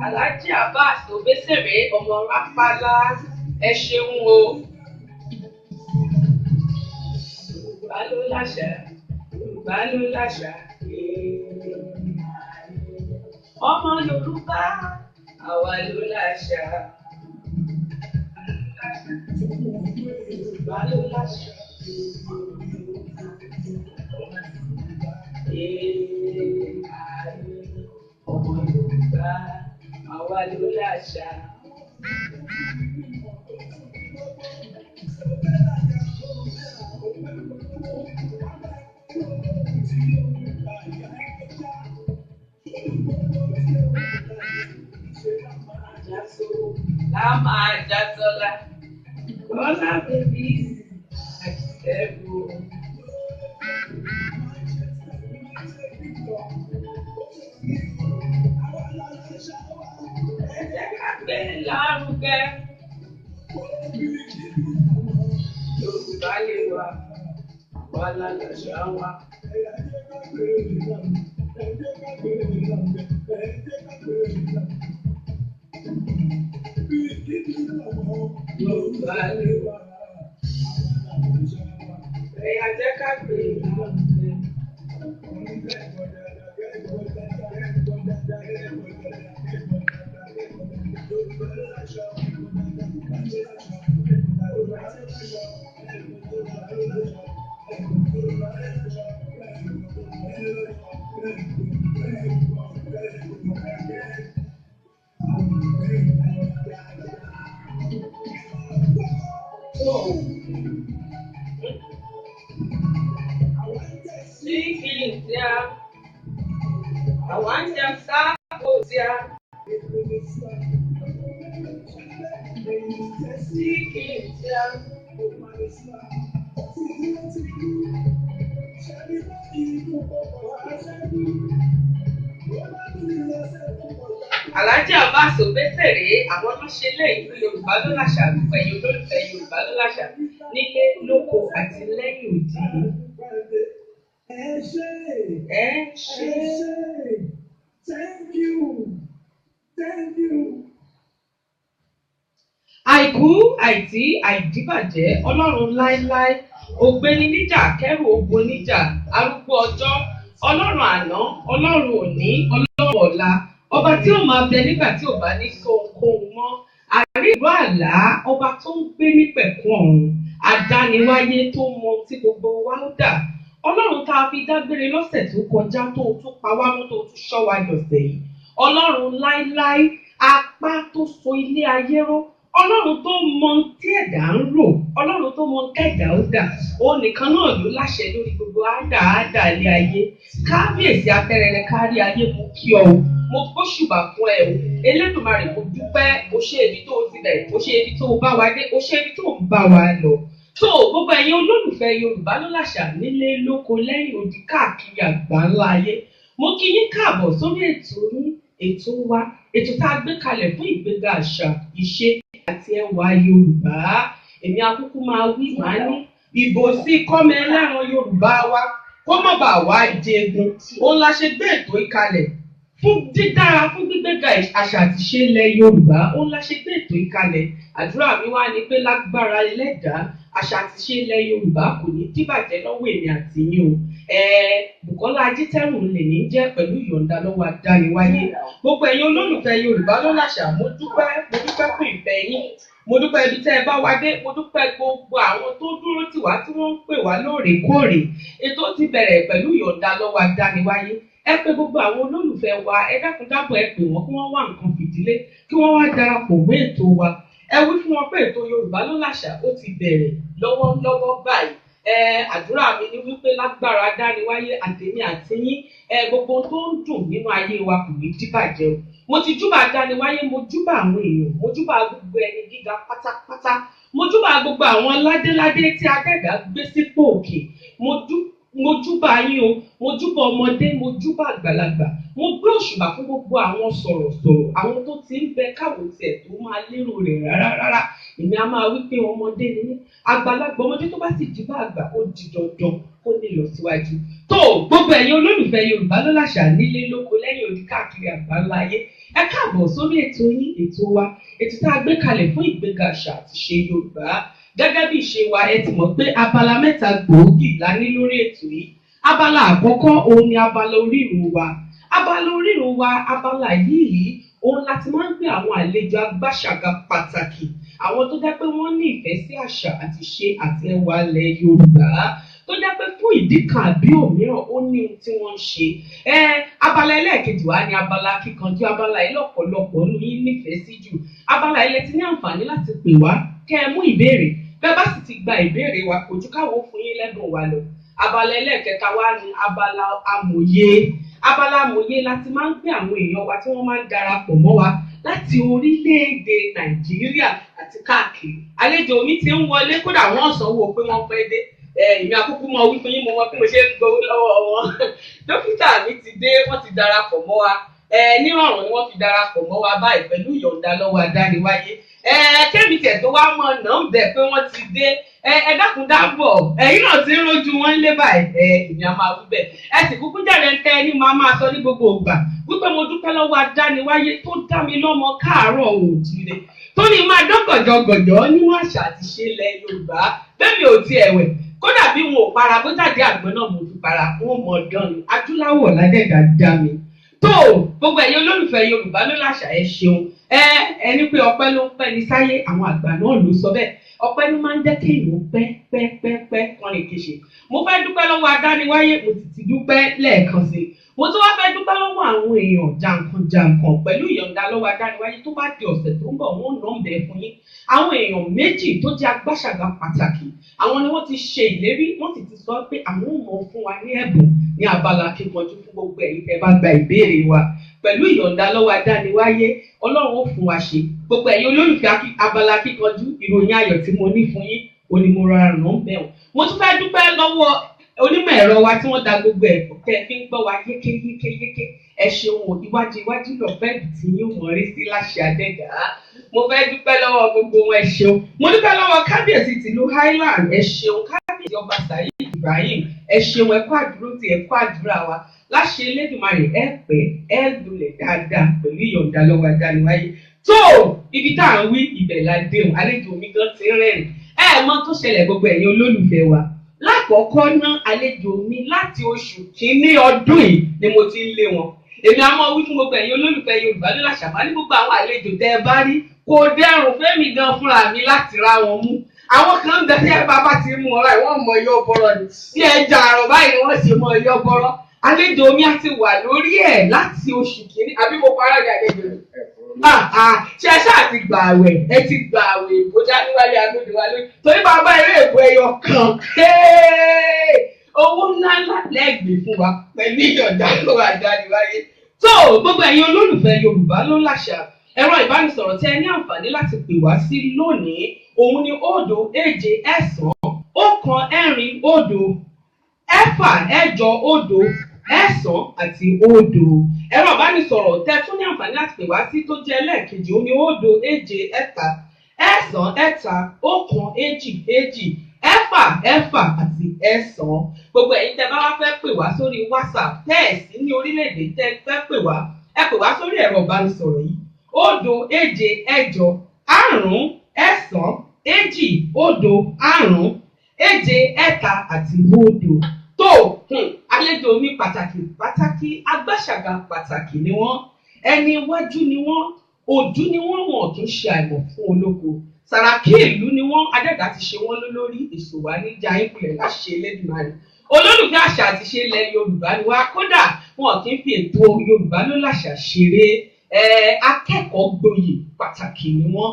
Alhaji Abbas Obesere ọmọ Rápálá ẹ ṣeun o. Yorùbá ló láṣà, Yorùbá ló láṣà. Ọmọ Yorùbá àwa ló láṣà. Yorùbá ló láṣà. Ọmọ Yorùbá àwa ló láṣà. Láma Àjàsọ́lá, Kọ́lá bèbí, àjẹsẹ́gbò. Ẹ jẹ́ ká gbé lárugẹ. Yorùbá lè wà, wà lálàṣà wa. Yorùbá lè wà, ẹ̀yà jẹ́ ká gbé lárugẹ. I want them samples, yeah. Alhaji Abbas Obesere àwọn tó ṣe lẹ́yìn fún Yorùbá ló láṣà àlùfẹ̀yìn olólùfẹ́ Yorùbá ló láṣà nílé lóko àti lẹ́yìn òdì. Ẹ ṣé. Thank you. Àìkú àìtí àìdíbàjẹ́ Ọlọ́run láéláé ògbéni níjà kẹ́rù ogun níjà arúgbó ọjọ́ Ọlọ́run àná Ọlọ́run òní Ọlọ́run ọ̀la ọba tí ó máa bẹ nígbà tí ò bá ní sóhunkóhun mọ́ àríwá àlá ọba tó ń gbé nípẹ̀kun ọ̀run adániwáyé tó mọ tí gbogbo wa ń dà Ọlọ́run tá a fi dágbére lọ́sẹ̀ tó kọjá tó tún pa wá mọ́ tó tún ṣọ́ wa dọ̀sẹ̀ yìí Ọlọ́run láéláé apá tó so ilé ayé ró Ọlọ́run tó mọ tí ẹ̀dá ń rò Ọlọ́run tó mọ kẹ́dà ó dà òun nìkan náà ló láṣẹ lórí gbogbo àdàádà ilé ayé kábíyèsí atẹ́rẹrẹ kárí ayé mo kí ọ o mo gbóṣùbà fún ẹ o Elédùmarè mo dúpẹ́ o ṣe ibi tó o ti bẹ̀rẹ̀ o ṣe ibi tó o bá wa dé o ṣe ibi tó o bá wa lọ tó gbogbo ẹ̀yin olólùfẹ́ Yorùbá ló láṣà nílé lóko lẹ́yìn odi káàkiri àgbáńlá ayé mo kí yín káàbọ̀ sórí ètò wa ètò tá a gbé kalẹ̀ fún ìgbéga àṣà ìṣe àti ẹwà Yorùbá èmi akúkú máa wí máa ní ìbò sí kọ́mọ ẹlẹ́ran Yorùbá wa kó má bàa wá jẹgun òun la ṣe gbé ètò ìkalẹ̀ fún dídára fún gbígbéga àṣà àti ìṣe ilẹ̀ Yorùbá òun la ṣe gbé ètò ìkalẹ̀ àdúrà mi wá ní pé lágbára Ẹlẹ́dàá àṣà àti ìṣe ilẹ̀ Yorùbá kò ní díbàjẹ́ lọ́wọ́ èmi àti yín o Bùkọ́lá Ajítẹ́rù lè ní jẹ́ pẹ̀lú ìyọ̀ǹda lọ́wọ́ adániwáyé. Gbogbo ẹ̀yin olólùfẹ́ Yorùbá ló láṣà, mo dúpẹ́ fún ìfẹ́ yín. Mo dúpẹ́ ibi tẹ́ ẹ bá wa dé, mo dúpẹ́ gbogbo àwọn tó dúró tì wá tí wọ́n ń pè wá lóòrèkóòrè. Ètò ti bẹ̀rẹ̀ pẹ̀lú ìyọ̀ǹda lọ́wọ́ adániwáyé. Ẹ pè gbogbo àwọn olólùfẹ́ wa, ẹ dákun dábọ̀ ẹ pè wọ́n kí wọ́n wá nǹkan fìdílé, kí wọ́n wá darapọ̀ mọ́ ètò wa. Ẹ wí fún wọn pé ètò Yorùbá ló láṣà ó ti bẹ̀rẹ̀ lọ́wọ́lọ́wọ́ báyìí. Àdúrà mi ni wípé lágbára dániwáyé àtèmi àti yín, gbogbo tó ń dùn nínú ayé wa kò ní díbàjẹ́ o. Mo ti júbà dániwáyé, mo júbà àwọn èèyàn, mo júbà gbogbo ẹni gíga pátápátá, mo júbà gbogbo àwọn ládéládé tí adẹ́dàá gbé sípò òkè. Mo júbà yín o, mo júbà ọmọdé, mo júbà àgbàlagbà, mo gbé òṣùbà fún gbogbo àwọn sọ̀rọ̀sọ̀rọ̀, àwọn tó ti ń bẹ káwọ́ tiẹ̀ tó máa lérò rẹ̀ rárá. Èmi a máa wí pé ọmọdé ni mí, àgbàlagbà ọmọdé tó bá sì júbà àgbà ó di dandan kó ní lọ síwájú. Tó gbogbo ẹ̀yin olólùfẹ́ Yorùbá ló láṣà nílé lóko lẹ́yìn odi káàkiri àgbáńlá ayé, ẹ káàbọ̀ sórí ètò yín, ètò wa, ètò tá a gbé kalẹ̀ fún ìgbéga àṣà àti ìṣe Yorùbá. Gẹ́gẹ́ bí ìṣe wa, ẹ ti mọ̀ pé abala mẹ́ta gbòógì la ní lórí ètò yìí. Abala àkọ́kọ́ òun ni abala orírun wa. Abala yìí òun láti máa ń gbé àwọn àlejò agbáṣàga pàtàkì, àwọn tó jẹ́ pé wọ́n ní ìfẹ́ sí àṣà àti ìṣe àti ẹwà ilẹ̀ Yorùbá, tó jẹ́ pé fún ìdí kan àbí òmíràn ó ní ohun tí wọ́n ń ṣe. Abala ẹlẹ́ẹ̀kejì wa ni abala kíkanjú. Abala yìí lọ́pọ̀lọpọ̀ ní yín nífẹ̀ẹ́ sí jù. Abala yìí lẹ ti ní àǹfààní láti pè wá kẹ́ ẹ mú ìbéèrè. Bẹ́ẹ̀ bá sì ti gba ìbéèrè wa, kò ju káwọ́ fún yín lẹ́bùn wa lọ. Abala ẹlẹ́ẹ̀kẹta wa ni abala amòye. Abala amòye láti máa ń gbé àwọn èèyàn wa tí wọ́n máa ń darapọ̀ mọ́ wa láti orílẹ̀-èdè Nàìjíríà àti káàkiri. Àlejò mi ti ń wọlé, kódà wọ́n sanwó pé wọ́n pẹ́ dé. Èmi àkókò mọ wí fún yín, mo mọ bí mo ṣe ń gbowó lọ́wọ́ wọn. Dókítà mi ti dé, wọ́n ti darapọ̀ mọ́ wa. Nírọ̀rùn ni wọ́n fi darapọ̀ mọ́ wa báyìí pẹ̀lú ìyọ̀ǹda lọ́wọ́ adániwáyé. Kémi tẹ̀ tó wá mọ̀ náà ń bẹ̀ pé wọ́n ti dé. Ẹ dákun dábọ̀, ẹ̀yin náà ti ń rojú wọn lé báyìí. Èmi á máa wí bẹ́ẹ̀. Ẹ sì kúkú jáde ń tẹ́ ẹni máa sọ ní gbogbo ìgbà wípé mo dúpẹ́ lọ́wọ́ adániwáyé tó dá mi lọ́mọ káàárọ̀ oòjíire, tó ní máa dọ́gọ̀jọ̀gọ̀jọ̀ níwọ̀n àṣà àti ìṣe ilẹ̀ Yorùbá. Bẹ́ẹ̀ mi ò ti ẹ̀wẹ̀, kódà bí wọn ò para, bó jáde àgbọn náà mo fi para, wọn mọ̀ ọ̀dán ni adúláwọ̀ ládẹ́dà dá mi. Tó gbogbo ẹ̀yin olólùfẹ́ Yorùbá ló láṣà, ẹ ṣeun. Ẹni pé ọpẹ́ ló ń pẹ́ ní sáyé, àwọn àgbà náà ló sọ bẹ́ẹ̀. Ọpẹ́ ló máa ń jẹ́ kéèyàn pẹ́ kan lè kéṣe. Mo fẹ́ dúpẹ́ lọ́wọ́ adániwáyé, mo sì ti dúpẹ́ lẹ́ẹ̀kan sí i. Mo tún wá fẹ́ dúpẹ́ lọ́wọ́ àwọn èèyàn jàǹkàn pẹ̀lú ìyọ̀ǹda lọ́wọ́ adániwáyé. Tó bá di ọ̀sẹ̀ tó ń bọ̀, wọ́n nà ń bẹ̀ fún yín. Àwọn èèyàn méjì tó jẹ́ agbáṣàga pàtàkì, àwọn ni wọ́n ti ṣe ìlérí, wọ́n sì ti sọ pé àwọn ò mọ̀ fún wa ní ẹ̀bùn ní abala kíkanjú fún gbogbo ẹ̀yin tẹ́ bá gba ìbéèrè wa. Pẹ̀lú ìyọ̀ǹda lọ́wọ́ adániwáyé, Ọlọ́run ó fún wa ṣe. Gbogbo ẹ̀yin olólùfẹ́ abala kíkanjú, ìròyìn ayọ̀ tí mo ní fún yín òní mo rọra ràn án bẹ̀ wọ́n. Mo tún fẹ́ dúpẹ́ lọ́wọ́ onímọ̀ ẹ̀rọ wa tí wọ́n da gbogbo ẹ̀kọ́ tẹ́ fi ń gbọ́ wa yékéyéké. Ẹ ṣeun, iwájú lọ bẹ́ẹ̀ tí yín mọ̀ rí sí láṣẹ adẹ́gà. Mo fẹ́ dúpẹ́ lọ́wọ́ gbogbo wọn, ẹ ṣeun. Mo dúpẹ́ lọ́wọ́ kábíyèsí tìlú Highland, ẹ ṣeun. Kábíyèsí ọba Saheed Ibrahim, ẹ ṣeun, ẹ kú àdúró tí ẹ kú àdúrà wa. Láṣẹ Elédùmarè ẹ pẹ́ ẹ lulẹ̀ dáadáa pẹ̀lú ìyọ̀ǹda lọ́wọ́ adániwáyé. Tó ibi tá à ń wí ibẹ̀ la déhùn, àlejò mi gan ti rẹ́rìn. Mọ̀ tó ṣẹlẹ̀ gbogbo ẹ̀yin olólùfẹ́ wa. Lákọ̀ọ́kọ́ ná, àlejò mi láti oṣù kìíní ọdún yìí ni mo ti ń lé wọn. Èmi á mọ̀ wí fún gbogbo ẹ̀yin olólùfẹ́ Yorùbá ló láṣà, máa ní gbogbo àwọn àlejò tẹ́ ẹ bá rí kò dẹrùn fẹ́mi gan fúnra mi láti ra wọn mú. Àwọn kan ń bẹ tí ẹ bá ti mú wọn báyìí, wọ́n mọ iyọ̀ bọ́rọ̀ ni. Bí ẹja àrọ̀ báyìí ni wọ́n ṣe mọ iyọ̀ bọ́rọ̀. Àlejò mi á ti wà lórí ẹ̀ láti oṣù kìíní, àbí mo parọ́ ní àlejò rẹ̀. Ṣé ẹ ṣáà ti gbà àwẹ̀? Ẹ ti gbà àwẹ̀ èbó Jáníwálé Agbódewálé. Torí bàbá eré èbó ẹyọ kan. Owó ńláńlá lẹ́gbẹ̀ẹ́ fún wa pẹ̀lú ìyọ̀ǹda lọ́wọ́ adániwáyé. Tó gbogbo ẹ̀yin olólùfẹ́ Yorùbá ló láṣà. Ẹ̀rọ ìbánisọ̀rọ̀ tí ẹ ní àǹfààní láti pè wá sí lónìí, òun ni 0 7 9 1 4 0 ẹ̀fà ẹ̀jọ 0 9 àti 0. Ẹ̀rọ ìbánisọ̀rọ̀ tẹ́ tún ní àǹfààní láti pè wá sí tó jẹ́ ẹlẹ́ẹ̀kejì, òun ni 0 7 9 9 1 2 2 ẹ̀fà àti 9. Gbogbo ẹ̀yin tẹ́ bá wá fẹ́ pè wá sórí WhatsApp tẹ́ ẹ̀ sí ní orílẹ̀-èdè tẹ́ fẹ́ pè wá, ẹ pè wá sórí ẹ̀rọ ìbánisọ̀rọ̀ yìí 0 7 9 5 9 2 0 5 7 3 àti 0. tó àlejò mi pàtàkì agbáṣàgà pàtàkì ni wọ́n, ẹni iwájú ni wọ́n, òdú ni wọ́n kì í ṣe àìmọ̀ fún olóko, sàràkí ìlú ni wọ́n, adẹ́gà ti ṣe wọ́n lólórí, èso wa níjà ìpìlẹ̀ láṣẹ Elédùmarè. Olólùfẹ́ àṣà àti ṣe ilẹ̀ Yorùbá ni wá, kódà wọn kì í fi ètò Yorùbá ló láṣà ṣeré. Akẹ́kọ̀ọ́ gboyè pàtàkì ni wọ́n.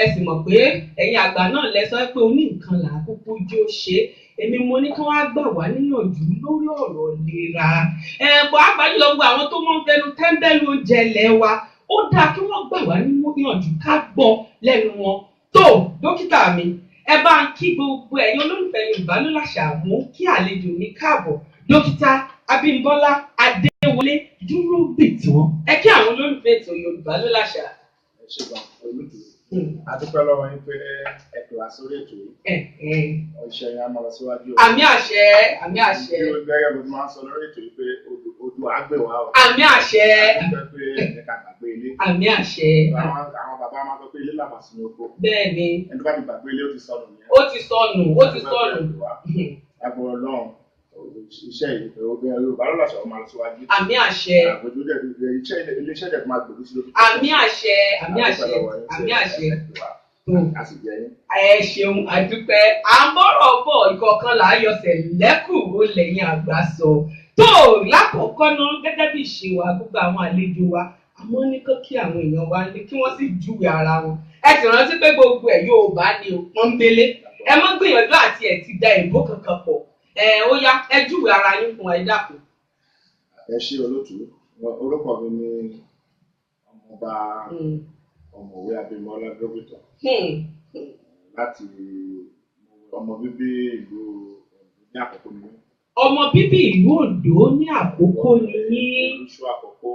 Ẹ sì mọ̀ pé ẹ̀yin àgbà náà lẹ sọ pé oní nǹkan là á kúkú jí ó ṣe. Èmi mo ní kí wọ́n á gbà wá níyànjú lórí ọ̀rọ̀ ìlera. Bọ̀ àgbájú lọ gbogbo àwọn tó máa ń fẹnu tẹ́ńbẹ́lú oúnjẹ ilẹ̀ wa, ó dáa kí wọ́n gbà wá níyànjú ká gbọ́ lẹ́nu wọn. Tó dókítà mi, ẹ bá ń kí gbogbo ẹ̀yin olólùfẹ́ Yorùbá ló láṣà mú kí àlejò mi káàbọ̀. Dókítà Abímbọ́lá Adéwọlé Dúróbìtán, ẹ kí àwọn olólùfẹ́ ètò Yorùbá ló láṣà. Ẹ ṣe gbà olùdó. A dúpẹ́ lọ́wọ́ yín pé ẹ pè wá sórí ètò yìí. Iṣẹ́ yẹn á máa lọ síwájú. Àmì àṣẹ, àmì àṣẹ. Bí o gẹ́gẹ́ bó ti máa ń sọ lórí ètò yìí pé odò àgbè wá o. Àmì àṣẹ. A dúpẹ́ pé ẹ̀ka gbàgbé ilé. Àmì àṣẹ. Àwọn bàbá máa sọ pé ilé làbà sínú oko. Bẹ́ẹ̀ni. Ẹni tó bá ti gbàgbé ilé ó ti sọnù nìyẹn. Ó ti sọnù, ó ti sọnù. Ẹ̀bùn Ọlọ́run iṣẹ́ yìí obìnrin Yorùbá ló lọ́sọ̀rọ̀ máa lọ síwájú. Àmì àṣẹ. Iléeṣẹ́ dẹ̀ máa gbèrú sí lókè. Àmì àṣẹ, àmì àṣẹ, àmì àṣẹ. Ẹ ṣeun àdúpẹ́. À ń bọ̀rọ̀ bọ̀ ìkọ̀ọ̀kan là á yọsẹ̀ lẹ́kù ó lẹ́yìn àgbà sọ. Tó lákòókò náà gẹ́gẹ́ bí ìṣe wa gbogbo àwọn àlejò wa, àmọ́ ní kó kí àwọn èèyàn wa ní kí wọ́n sì júwe ara wọn. Ẹ sì rántí pé gbogbo ẹ̀ Yorùbá ni ó pọ́nbélé. Ẹ mọ́ gbìyànjú àti ẹ̀ ti da ìbò kankan pọ̀. Ó yá ẹ júwe ara yín fún wa ẹ dákun. Ẹ ṣé olóòtú, orúkọ mi ni ọmọọba ọ̀mọ̀wé Abímbọ́lá Dúróbìtán láti ọmọ bíbí ìlú ní Àkókó ni mí. Ọmọ bíbí ìlú Oǹdó ní Àkókó ni yín. Olúṣú Àkókó.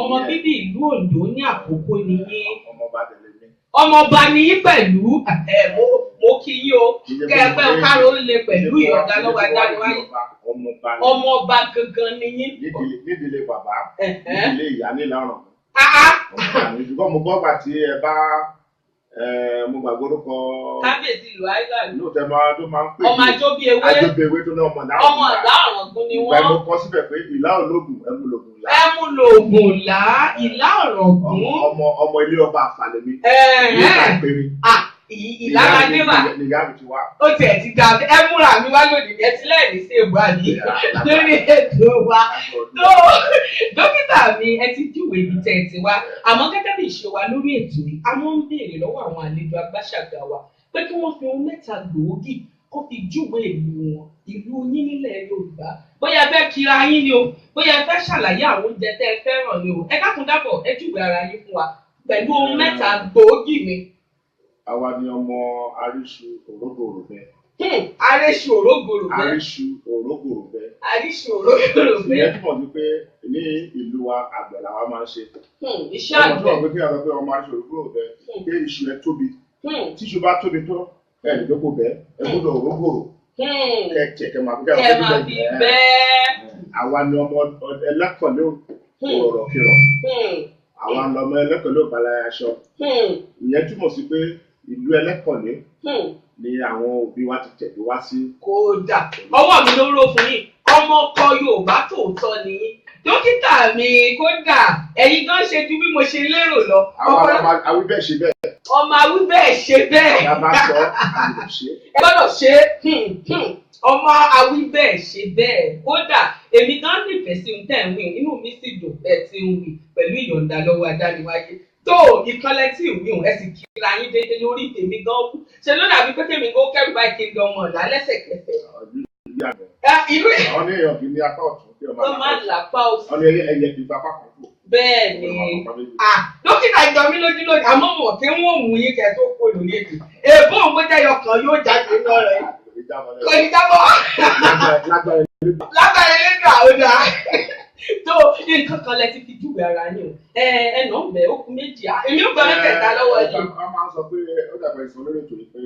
Ọmọ bíbí ìlú Oǹdó ní Àkókó ni yín. Ọmọọba tẹ̀lé mi. Ọmọọba ni yín pẹ̀lú mo kí yín o kẹ́ẹ̀pẹ́ káró lè pẹ̀lú ìyọ̀dá lọ́wọ́ adániwáyé. Ọmọọba gangan ni yín. Nídìílé bàbá, nídìílé ìyá nílàrán. Ṣùgbọ́n mo gbọ́ gbà tí ẹ bá mo gbàgbọ́ orúkọ kábíyèsí ìlú Island. Lóòótọ́ máa tó máa ń pè ọmọ àjọbí ewé tó ní ọmọ náà. Ọmọ ìlà ọ̀ràngún ni wọ́n. Ìgbà mo kọ́ síbẹ̀ pé ìlà ológun ẹmu lògùn là. Ẹmu lògùn là ìlà ọ̀ràngún. Ọmọ ilé ọba àfàlẹ́mí. Nígbà péré. Ìlára débà. Nìyá mi ti wá. Ó tiẹ̀ ti dà ẹ múra mi wá lónìí ẹ ti lẹ́ẹ̀ní sí èbú àní lórí ètò wa. Dókítà mi ẹ ti júwe ibi tẹ́ ẹ ti wá àmọ́ gẹ́gẹ́ bí ìṣe wa lórí ètò yìí a máa ń béèrè lọ́wọ́ àwọn àlejò agbáṣàgà wa pé kí wọ́n fi ohun mẹ́ta gbòógì kó fi júwe ìlú wọn ìlú yín nílẹ̀ Yorùbá bóyá ẹ fẹ́ kira yín ni o bóyá ẹ fẹ́ ṣàlàyé àwọn oúnjẹ tẹ́ ẹ fẹ́ràn ni o ẹ dákun dábọ̀ ẹ júwe ara yín fún wa pẹ̀lú ohun mẹ́ta gbòógì mi. Àwa ni ọmọ Aríṣu Òrógòrò bẹ. Aríṣu Òrógòrò bẹ. Aríṣu Òrógòrò bẹ. Aríṣu Òrógòrò bẹ. Ìyẹn túmọ̀ sí pé ní ìlú wa àgbẹ̀ làwa máa ń ṣe. Iṣẹ́ àgbẹ̀. Ọmọ tó wà pé kí a sọ pé ọmọ Aríṣu Òrógòrò bẹ pé iṣu rẹ tóbi. Tí iṣu bá tóbi tó ẹ lè dókò bẹ ẹ gbọ́dọ̀ Òrógòrò. Kẹ̀kẹ́ máa fi bẹ́ẹ̀. Àwa ni ọmọ ẹlẹ́kọ̀ọ́lé òrọ̀ kìrọ̀. Àwa ni ọmọ ẹlẹ́kọ̀ọ́lé òbálẹ̀ aṣọ. Ìyẹn túmọ̀ sí pé ìlú ẹlẹ́kọ̀ọ́lé ni àwọn òbí wa ti tẹ̀lé wá sí. Kódà ọwọ́ mi ló ró fún yín ọmọ ọkọ Yorùbá tòótọ́ ni yín dókítà mi kódà ẹ̀yin gan ṣe ju bí mo ṣe lérò lọ. Àwọn awíbẹ̀ ṣe bẹ́ẹ̀. Ọmọ awíbẹ̀ ṣe bẹ́ẹ̀. Ìyá bá sọ àgbẹ̀ ṣe. Ẹ gbọ́dọ̀ ṣe ọmọ awíbẹ̀ ṣe bẹ́ẹ̀ kódà èmi gan nífẹ̀ẹ́ sí ohun tẹ́ ń wí inú mi sì dùn bẹ́ẹ̀ tí ń wí pẹ̀lú ìyọ̀ǹda lọ́wọ́ adániwáyé tó ìkànnì tí ìwé òun ẹ sì kíra yín déédéé lórí tèmi gan kú ṣe ló dàbí pé tèmi gan kẹrù báyìí kí n gan ọmọ ọ̀la lẹ́sẹ̀kẹsẹ̀. Ìlú àwọn èèyàn kì í ní apá ọ̀tún kí ọmọ máa ń lápá òsì. Wọ́n ní ẹyẹ kì í fa apá kan fò. Bẹ́ẹ̀ ni dókítà ìjọ mi lójú lónìí àmọ́ mọ̀ kí wọ́n mú yín kẹ́ tó kó lórí èdè èbó ògbójẹ́yọ kan yóò jáde ní ọ̀rẹ́ kò ní jábọ́ lágbára ẹlẹ́dàá ó dáa tó nǹkan kan lẹ ti fi júwe ara yín o ẹnà ọbẹ okùn méjì èmi ò gbọ́ mẹ́tẹ̀ẹ̀ta lọ́wọ́ yìí. wọ́n máa ń sọ pé ó dàgbà ìsọ lórí ètò yìí pé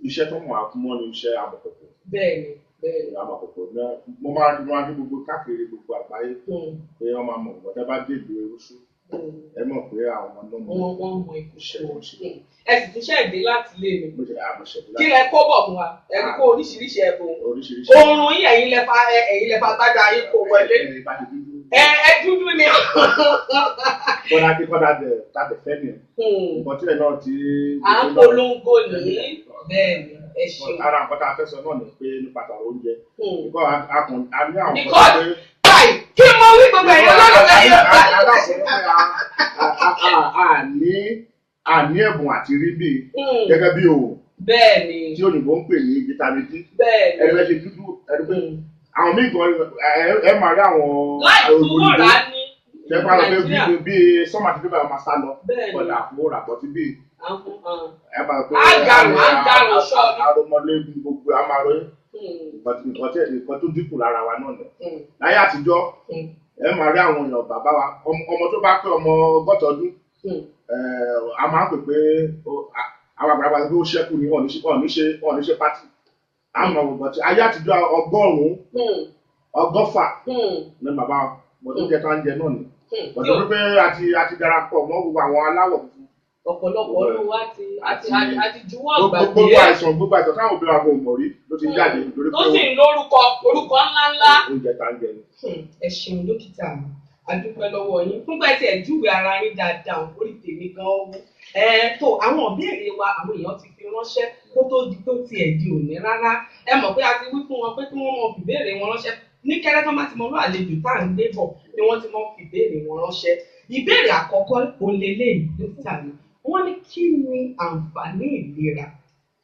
iṣẹ́ tó mọ̀ àkúmọ́ ni iṣẹ́ amọ̀kòkò. Bẹ́ẹ̀ni bẹ́ẹ̀ni. Amọ̀kòkò mo máa ń gbogbo káàkiri gbogbo àgbáyé pé wọ́n máa mọ̀ wọ́n tẹ́ bá dé ìlú Èrúṣú ẹ mọ̀ pé àwọn ọmọ wọn mọ ikú ṣe wọn ṣe. Ẹ sì tún ṣẹ̀dé láti lé mi. Kí Kí lẹ kó bọ̀ fún wa? Ẹ kó oríṣiríṣi ẹ̀bùn. Oríṣiríṣi. Oorun yìí ẹ̀yin lẹ fa tájà yín kò wọlé. Ẹ dúdú ni. Kọ́dà tàbí fẹ́ ni. Nǹkan tí ẹ náà ti. À ń polongo nìyí. Bẹ́ẹ̀ni, ẹ ṣeun. Ara nǹkan tá a fẹ́ sọ náà ni pé nípa tàwọn oúnjẹ. Nígbà a ní àwọn kan pé. Báyìí kí mo wí gbogbo ẹ̀yọ́ lọ́dọ̀ ẹ̀yọ́. A ní ẹ̀bùn àti rí bí gẹ́gẹ́ bí òun. Bẹ́ẹ̀ni. Tí òyìnbó ń pè ní vitamin D. Bẹ́ẹ̀ni. Ẹgbẹ́ ṣe dúdú ẹni pé àwọn míì gan ẹ máa rí àwọn olùdó ṣe bá lọ pé bí sọ́mà tí bíbá máa sá lọ pẹ̀lú àpò ràpọ̀ tí bí ẹ bá pé àròmọlé gbogbo àmàrò nǹkan tó dínkù lára wa náà nù. Láyé àtijọ́ ẹ máa rí àwọn èèyàn bàbá wa ọmọ tó bá pé ọmọ ọgọ́ta ọdún a máa ń pè pé àwọn àgbàlagbà tó ṣẹ́kù ní ọ̀níṣe pátì àmọ́ ọ̀gbọ̀n tí ayé àtijọ́ 100 100 ní bàbá wọn tó jẹ ká ń jẹ náà ni bọ̀dọ̀ wípé àti darapọ̀ mọ́ gbogbo àwọn aláwọ̀ funfun. Ọ̀pọ̀lọpọ̀ ọdún wa ti juwọ́ gbàgbé. Gbogbo àìsàn táwọn obìnrin àwọn ọmọ rí ló ti jáde nítorí pé tó sì ń lórúkọ ńláńlá. Oúnjẹ tá ń jẹ ni. Ẹ ṣeun dókítà a dúpẹ́ lọ́wọ́ yín fúngbà tí ẹ júwe ara yín dáadáa orí tèmi gan-an wú. Tó àwọn ìbéèrè wa àwọn èèyàn ti fi ránṣẹ́ kó tó di tó tiẹ̀ di òní rárá. Ẹ mọ̀ pé a ti wí fún wọn pé kí wọ́n mọ fìbéèrè wọn ránṣẹ́ ní kẹ́rẹ́ tó má ti mọ lọ àlejò tá à ń gbé bọ̀ ni wọ́n ti mọ fìbéèrè wọn ránṣẹ́. Ìbéèrè àkọ́kọ́ òlélẹ dókítà ni wọ́n ní kí ni àǹfààní ìlera?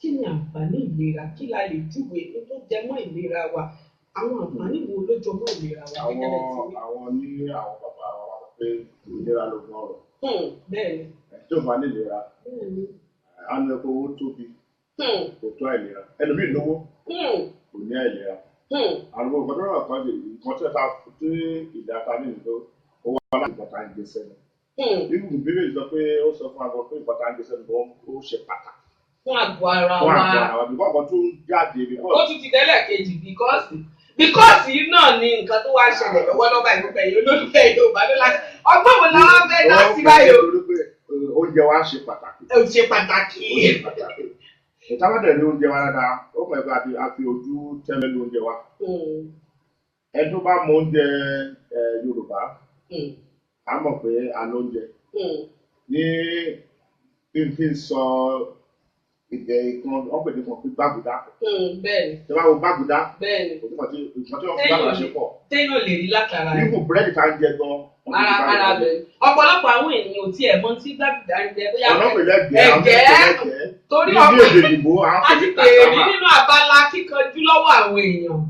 Kí ni àǹfààní ìlera? Kí la lè júwe tó jẹ mọ́ ìlera wa? Àwọn àǹfààní wo ló jọ mọ́ ìlera wa? Àwọn ní àwọn bàbá wa pé ìlera ló gbọ́n ọ̀rọ̀. Bẹ́ẹ̀ni. Tí ò bá ní ìlera, á ní ẹ̀kọ́ owó tóbi, kò tó àìlera. Ẹlòmíì lówó, kò ní àìlera. Àwọn ọ̀gbọ́n tó rọ̀ kan lè rí nǹkan tí ìdáta ní ìlú ó wá láti ìbọ̀tà ń gbé sẹ́nu. Bíbù bíbélì sọ pé ó sọ fún àgọ́ pé ìbọ̀tà ń gbé sẹ́nu ó ṣe pàtàkì. Fún àgọ́ ara wa. Fún àgọ́ ara wa, bí wọ́n kan tó ń jáde. Ó tún ti tẹ́lẹ̀ kejì bíkọ́sì náà ni nǹkan tó wá ṣẹlẹ̀ lọ́wọ́lọ́wọ́ ìgbẹ́ yìí olólùfẹ́ Yorùbá ló láti ọgbọ́n wo làwọn fẹ́ dá sí báyìí. Oúnjẹ wa ṣe pàtàkì. Ó ṣe pàtàkì. Ìtàwádẹ̀ ní oúnjẹ wa dáadáa ó mọ̀ ẹ̀kọ́ àfi ojú tẹ́lẹ̀ ní oúnjẹ wa. Ẹni tó bá mọ oúnjẹ Yorùbá á mọ̀ pé a ló oúnjẹ. Ní kí n sọ ìdẹ ìkan wọ́n pè ní kan pé gbàgùdá. Bẹ́ẹ̀ni. Tí wọ́n bá wo gbàgùdá. Bẹ́ẹ̀ni. Kò tí wọ́n fi gbàgùdá ṣe pọ̀. Téèyàn lè rí látara rẹ̀. Irú búrẹ́dì tá ń jẹ gan. Ara bẹ̀rẹ̀. Ọ̀pọ̀lọpọ̀ àwọn ènìyàn ò tiẹ̀ mọ̀ tí gbàgùdá ń jẹ bóyá ẹ̀gẹ́. Torí ọ̀pọ̀ a ti pèrè nínú abala kíkanjú lọ́wọ́ àwọn èèyàn.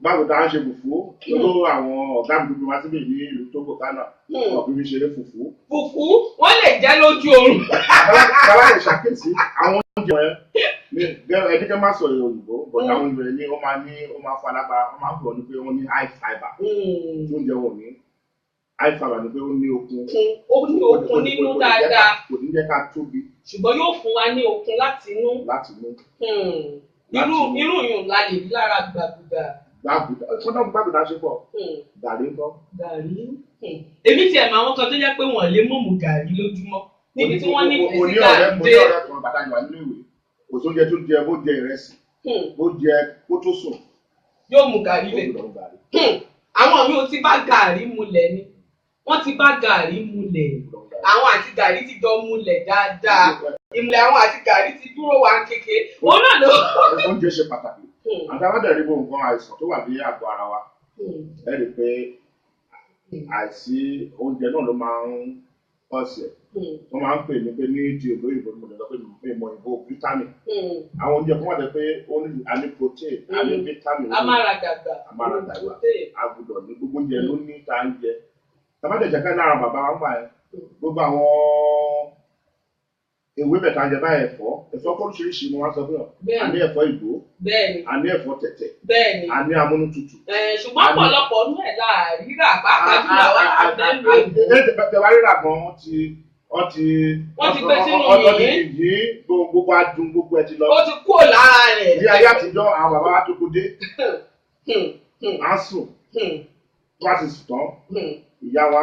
Gbàgùdá ń ṣe fùfú lọ́wọ́ àwọn ọ̀gá mi gbogbo wá síbí ní ìlú Tógò Ghana. Ọ̀gbìn mi ṣeré fùfú. Fùfú wọ́n lè jẹ́ lójú oorun. Bàbá lè ṣàkíyèsí àwọn oúnjẹ wọn ẹ̀ẹ́dẹ́gẹ́ máa sọ òyìnbó bọ̀dá àwọn ìbẹ̀rẹ̀ ní ó máa fọ alágbára wọ́n máa pọ̀ ní pé wọ́n ní high fibre. Tí oúnjẹ wọn ní high fibre ni pé ó ní okun. Ó ní okun nínú dáadáa. Kò ní jẹ́ ká tóbi. Ṣùgbọ́n yóò fún wa ní okun láti inú. Irú ìyún la lè rí lára gbàgùdà. Gbàgùdà ṣe pọ̀. Gàrí ń bọ̀. Gàrí. Èmi tiẹ̀ mọ àwọn kan tó jẹ́ pé wọ́n lè mọ̀ mú gàrí lójúmọ́. Níbi tí wọ́n nífẹ̀ẹ́ sí gàrí dé. Mo ní ọ̀rẹ́ kan bàtà ìwà nínú ìwé. Kò sóúnjẹ tó jẹ bó jẹ ìrẹsì. Bó jẹ kó tó sùn. Yóò mú gàrí lè. Àwọn mi ò ti bá gàrí mulẹ̀ ni. Wọ́n ti bá gàrí mulẹ̀. Àwọn àti gàrí ti jọ mulẹ̀ dáadáa. Ìmùlẹ̀ àwọn àti gàrí ti dúró wa kéke. Òun náà ló. Oúnjẹ ṣe pàtàkì. Àtàwádẹ̀ rí bó nǹkan àìsàn tó wà ní àgọ́ ara wa. Ẹ rí i pé àìsí oúnjẹ náà ló máa ń pọ̀sẹ̀. Wọ́n máa ń pè ní pé ní ti ògbó ìbò mo lè sọ pé ìmọ̀ ìbò vitamin. Àwọn oúnjẹ kan wà dé pé a ní protein, a ní vitamin. Amáradàgbà. A gbọ́dọ̀ ní gbogbo oúnjẹ ló ní ta ń jẹ. Tàbádẹ̀ jẹ́ ká lára bàbá wa ń gbà ẹ́. Gbogbo àwọn ewé bẹ̀ta jẹ báyìí ẹ̀fọ́ oríṣiríṣi ni wọ́n sọ fún ọ. A ní ẹ̀fọ́ ìgbó. A ní ẹ̀fọ́ tẹ̀tẹ̀. A ní amúnútutù. Ṣùgbọ́n ọ̀pọ̀lọpọ̀ ọdún ẹ̀ la rírà pàápàá jùlọ àwọn àgbẹ̀ ló. Tẹ̀wá rírà gan wọ́n ti gbé sínú yìí gbogbo adùn gbogbo ẹ̀ ti lọ. Ó ti kúrò lára rẹ̀. Ní ayé àtijọ́ àwọn bàbá wa tó kó dé. Á sùn. wá ti sùn tán ìyàwó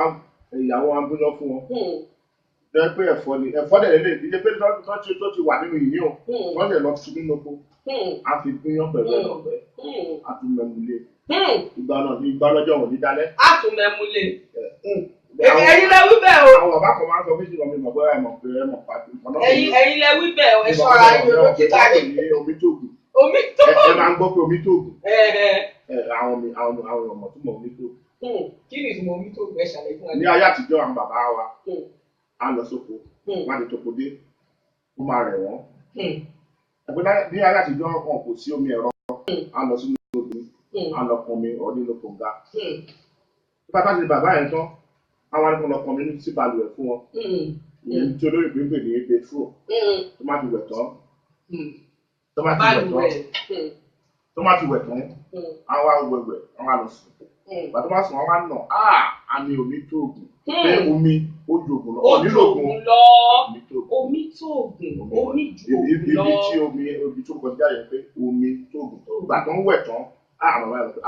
wa ń gbóná fún wọn jẹ́ pé ẹ̀fọ́ ni ẹ̀fọ́ dẹ̀ lélẹ̀ ìdíje pé tó ti wà nínú ìyí o wọ́n lè lọ sí nínú oko a fi gbóyán pẹ̀lú ọ̀bẹ a fi mẹ́múlé ìgbà lọ́jọ́ òní dálẹ́. a tún mẹ́múlé ẹ̀yin lẹ wí bẹ́ẹ̀ o. àwọn bàbá kan máa ń sọ pé ṣùgbọ́n mi mọ̀ pé ẹ mọ̀ pàtó. ẹ̀yin lẹ wí bẹ́ẹ̀ o ẹ ṣọ́ra yín ló ti ká ní. omi tóògùn. omi tóògùn. ẹ máa ń gbọ́ pé omi tóògùn. àwọn ọmọ tó mọ omi tóògùn. kí ni ìtumọ̀ omi tóògùn ẹ ṣàlàyé fún wa. ní ayé àtijọ́ àwọn bàbá wa á lọ sóko wọ́n á lè tóko dé ó máa rẹ̀ wọ́n. ẹgbẹ́ ní ayé àtijọ́ wọn kò sí omi ẹ̀rọ á lọ sínú odò á lọ pọn omi ọ̀ nínú kànga. bàbá ti bàbá yẹn tán àwọn àdìpọ̀ lọ pọn omi sí balùwẹ̀ fún wọn. ìyẹn tí olóyè pé ń pè ní petro tó má ti wẹ̀ tán tó má ti wẹ̀ tán àwọn awẹ̀wẹ̀ àwọn àlọ́sùn bàtọ́ bá sùn wọn wá nà á ní omi tóògùn pé omi ó ju ògùn lọ nílò ògùn omi tóògùn omi ju ògùn lọ ibi tó kọjá yẹn pé omi tóògùn bàtọ́ ń wẹ̀ tán àwọn bàbá yẹn pé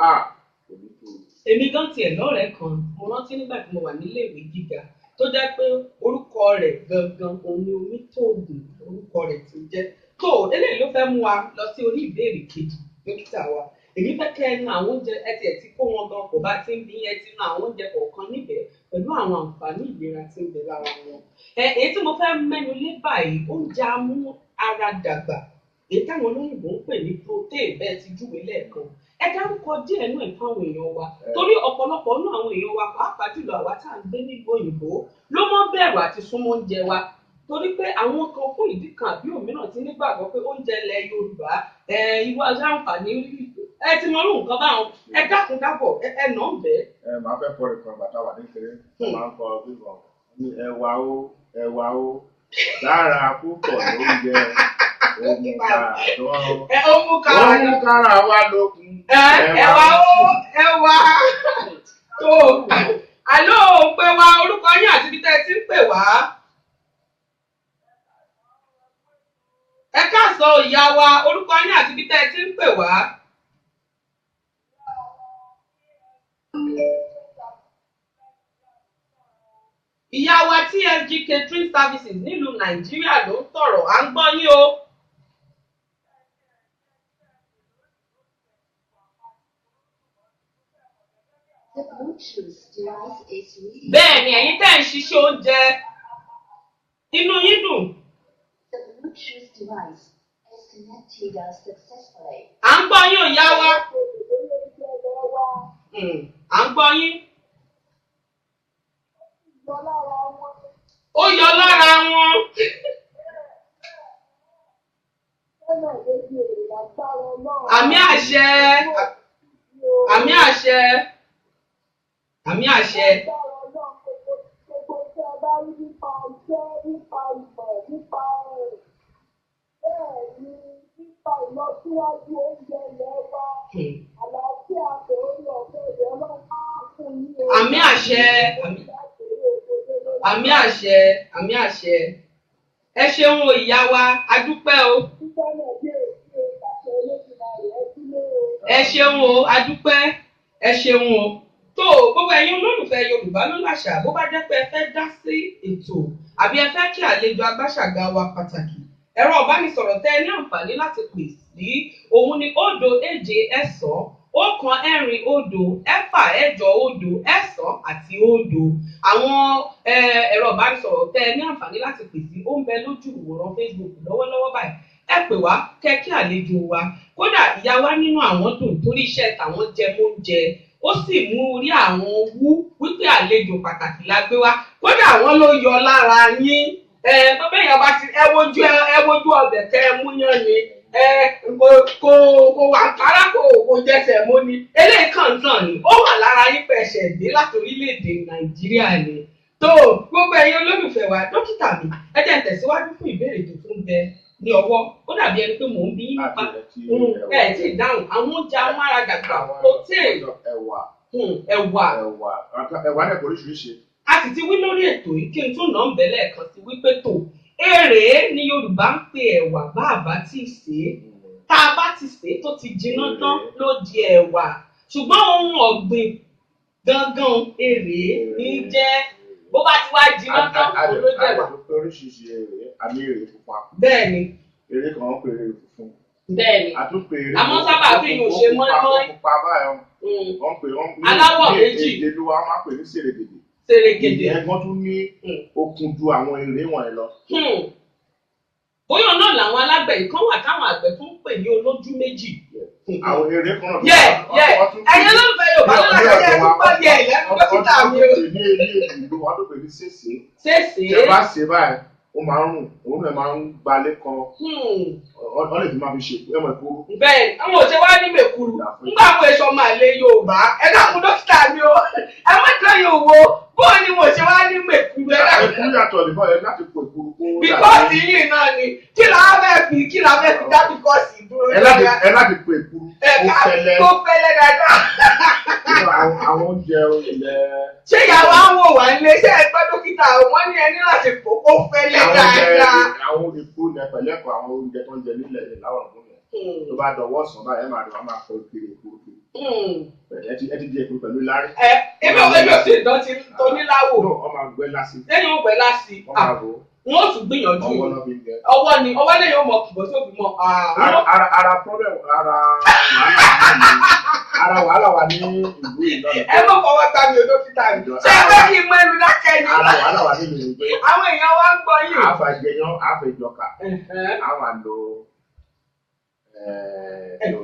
omi tóògùn. èmi gan tiẹ̀ lọ́rẹ̀ẹ́ kan mo rántí nígbà tí mo wà nílé ìwé gíga tó jẹ́ pé orúkọ rẹ̀ gangan òun ni omi tóògùn orúkọ rẹ̀ ti jẹ́ tó eléyìí ló fẹ́ mú wa lọ sí orí ìbéèrè kejì dókítà wa èmi fẹ́ kẹ́ ẹnu àwọn oúnjẹ ẹtì ẹ̀ tí kó wọn gan kò bá ti ń bí ẹ ti nu àwọn oúnjẹ kọ̀ọ̀kan níbẹ̀ pẹ̀lú àwọn àǹfààní ìlera tí ń bẹ lára wọn. èyí tí mo fẹ́ mẹ́nu lé báyìí oúnjẹ amú ara dàgbà èyí táwọn olóyìnbó ń pè ní protein bẹ́ẹ̀ ti júwe lẹ́ẹ̀kan ẹ dárúkọ díẹ̀ náà fáwọn èèyàn wa torí ọ̀pọ̀lọpọ̀ náà àwọn èèyàn wa pàápàá jùlọ àwa tá à ń gbé nílùú òyìnbó ló mọ́ bẹ̀rù àti súnmọ́ oúnjẹ wa torí pé àwọn kan fún ìdí kan àbí òmíràn ti nígbàgbọ́ pé oúnjẹ ilẹ̀ Yorùbá ìwà àǹfààní ẹ ti mọ nǹkan báwọn ẹ dákun dábọ̀ ẹ nà ń bẹ́ẹ̀. màá fẹ́ kọ́ ìkan bàtà wà nítorí máa ń kọ bíbọ̀ ẹ̀wà ó dára púpọ̀ lóúnjẹ òmù kára wa lókun. ẹ̀wà tó àlọ́ pé wa orúkọ yín àti ibi tẹ́ ẹ ti ń pè wá. ẹ káàsán ìyá wa orúkọ yín àti ibi tẹ́ ẹ ti ń pè wá. ìyá wa TSG Catering Services nílùú Nàìjíríà ló ń sọ̀rọ̀ à ń gbọ́ yín o. bẹ́ẹ̀ ni ẹ̀yin tẹ́ ń ṣiṣẹ́ oúnjẹ inú yín dùn. à ń gbọ́ yín ìyá wa. à ń gbọ́ yín. ó yọ lára wọn. àmì àṣẹ. àmì àṣẹ. àmì àṣẹ. ìlọsíwájú oúnjẹ ilẹ̀ wa àlàáfíà àtẹ̀wé ọ̀fẹ́ ìjọ náà máa fún yín o. àmì àṣẹ àmì àṣẹ àmì àṣẹ ẹ ṣeun o ìyá wa a dúpẹ́ o. ẹ ṣeun o a dúpẹ́ ẹ ṣeun o. tó gbogbo ẹ̀yin olólùfẹ́ Yorùbá ló láṣà bó bá jẹ́ pé ẹ fẹ́ dá sí ètò àbí ẹ fẹ́ kí àlejò agbáṣàgà wa pàtàkì ẹ̀rọ ìbánisọ̀rọ̀ tẹ́ ẹ ní àǹfààní láti pè sí òun ni 079-1-0-4-0-9-8-0 àti 0. àwọn ẹ̀rọ ìbánisọ̀rọ̀ tẹ́ ẹ ní àǹfààní láti pè sí ó ń bẹ lójú ìwòran Facebook lọ́wọ́lọ́wọ́ báyìí ẹ pè wá kẹ́kí àlejò wa kódà ìyá wa nínú àwọn dùn torí iṣẹ́ tàwọn jẹ móúnjẹ ó sì mú orí àwọn wú wípé àlejò pàtàkì la gbé wá kódà àwọn ló yọ lára yín. Bàbá èèyàn bá ti ẹ wojú ọbẹ̀ kẹ́ ẹ mú yán ni kò wà kára kò jẹsẹ̀ mọ́ ni eléyìí kàn tán ni ó wà lára yín pẹ̀sẹ̀ dé láti orílẹ̀-èdè Nàìjíríà ni tó gbogbo ẹ̀yin olólùfẹ́ wa dókítà mi ẹ jẹ́ tẹ̀síwájú fún ìbéèrè tó tún bẹ ní ọwọ́ ó dàbí ẹni pé mò ń bí nípa ẹ ti dáhùn àwọn oúnjẹ amáradàgbà protein ẹ̀wà rẹ̀ oríṣiríṣi. a sì ti wí lórí ètò yìí kí n tún nà ń bẹ̀ lẹ́ẹ̀kan sí wípé tó èrè ni Yorùbá ń pe ẹ̀wà bá a bá ti sè é tá a bá ti sè é tó ti jiná tán ló di ẹ̀wà ṣùgbọ́n ohun ọ̀gbìn Gángan èrè ní jẹ́ bó bá ti wá jiná tán olójẹ̀wà. Àdàpọ̀ oríṣiríṣi èrè àmì èrè pupa. Bẹ́ẹ̀ni. Èrè kan wọ́n pè èrè funfun. Bẹ́ẹ̀ni. Àtúnpè èrè àmọ́ sábà fi yòó ṣe mọ́ínmọ́ín. Pupa báyọ̀. Wọ́n pè wọ́n ní aláwọ̀ méjì. Èdè ló wá máa pè ní sèrègèdè. Sèrègèdè. Ẹ̀gbọ́n tún ní okun ju àwọn èrè wọ̀nyí lọ. Bóyá náà làwọn alágbẹ̀ yìí kan wà táwọn àgbẹ̀ tún ń pè ní olójú méjì. Àwọn èrè kan náà. Ẹ̀yin ló ń fẹ́ Yorùbá lọ́la kẹ́kẹ́ tó pọ̀ yẹ ìlẹ́nu dókítà mi o. Wọ́n tún pè ní ilé ìlú, wọ́n tún pè ní sèse. Sèse. Ṣé bá ṣe báyìí, ó máa ń rùn, òun náà máa ń gbalẹ̀ kan. Wọ́n lè fi máa fi ṣe ẹ̀mọ̀ ìkúrú. Bẹ́ẹ̀ni, àwọn òṣè wá ní mèkúrú. Nígbà àwọn èso ọmọ àlè Yorùbá, ẹ dákun dókítà mi o. Ẹ má tán yóò wo bóò ni mo ṣe wá ní mèkúrú ẹ dákun. Ìkúrú yàtọ̀ nìkan yẹn láti pò ìkúrú kó. Bíkọ́sì yìí náà ni kí la fẹ́ fi dá bíkọ́sì dúró. Ẹ láti pò ìkúrú kó fẹ́lẹ́ dáadáa. Àwọn oúnjẹ ilẹ̀. Ṣé ìyàwó àwọn wà nílé iṣẹ́ ẹgbẹ́ dókítà wọ́n ní ẹni láti pò kó fẹ́lẹ́ dáadáa. Àwọn ìkúrú ní pẹ̀lẹ́kọ̀ àwọn oúnjẹ tó ń jẹ nílẹ̀ láwọn ọ̀gbọ́n yẹn. Tó bá dọwọ́ sàn báyìí ẹ máa dọ̀ wọ́n máa kọ ìkiri ìkúrú kiri. Ẹ ti di èkó pẹ̀lú lárí. Ebi ò sí ìdán ti tó níláwò. Wọ́n máa gbẹ́ lásì. Lẹ́yìn ó gbẹ́ lásì. Wọ́n máa rò ó. Wọ́n ó tún gbìyànjú. Ọwọ́ náà fi jẹ. Ọwọ́ lẹ́yìn ó mọ kìbọ̀ tí ó fi mọ. Ara problem ara wàhálà wà ní ìlú Ìlọrin. Ẹ mọ̀ fọwọ́ gbá mi ò dókítà mi. Ṣé ẹ fẹ́ kí n mọ ẹnu dákẹ́ ni? Ara wàhálà wà nínú ìlú. Àwọn èèyàn wa ń gbọ́ yìí. Àfàjẹyàn àfẹjọkà. A máa lo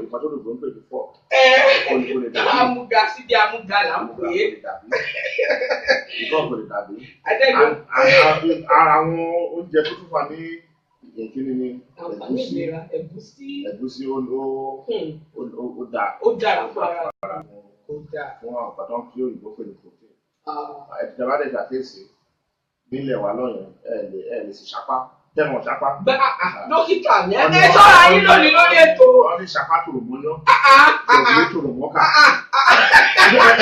ìpàdé olùgbò ń pè ní fọ́. Amúga síbi amúga là ń pè é. Ìkọ́ kò lè dàbí. Ara àwọn oúnjẹ tó tún fà ní ìkíni ní ẹ̀gúsí ó dáa. Ó dára fún ara. Fún àwọn pàtàkì tí òyìnbó pè ní protein. Ìjọba dẹ̀ ṣàkíyèsí nílẹ̀ wa lọ́yìn ẹ̀ lè sì ṣapá. Tẹ́wọ̀n ṣapá. Dókítà ní ẹ ṣọ́ra yín lónìí lórí ètò. Wọ́n ní ṣapá tòrò mọ́yán. Òbí tòrò mọ́kà.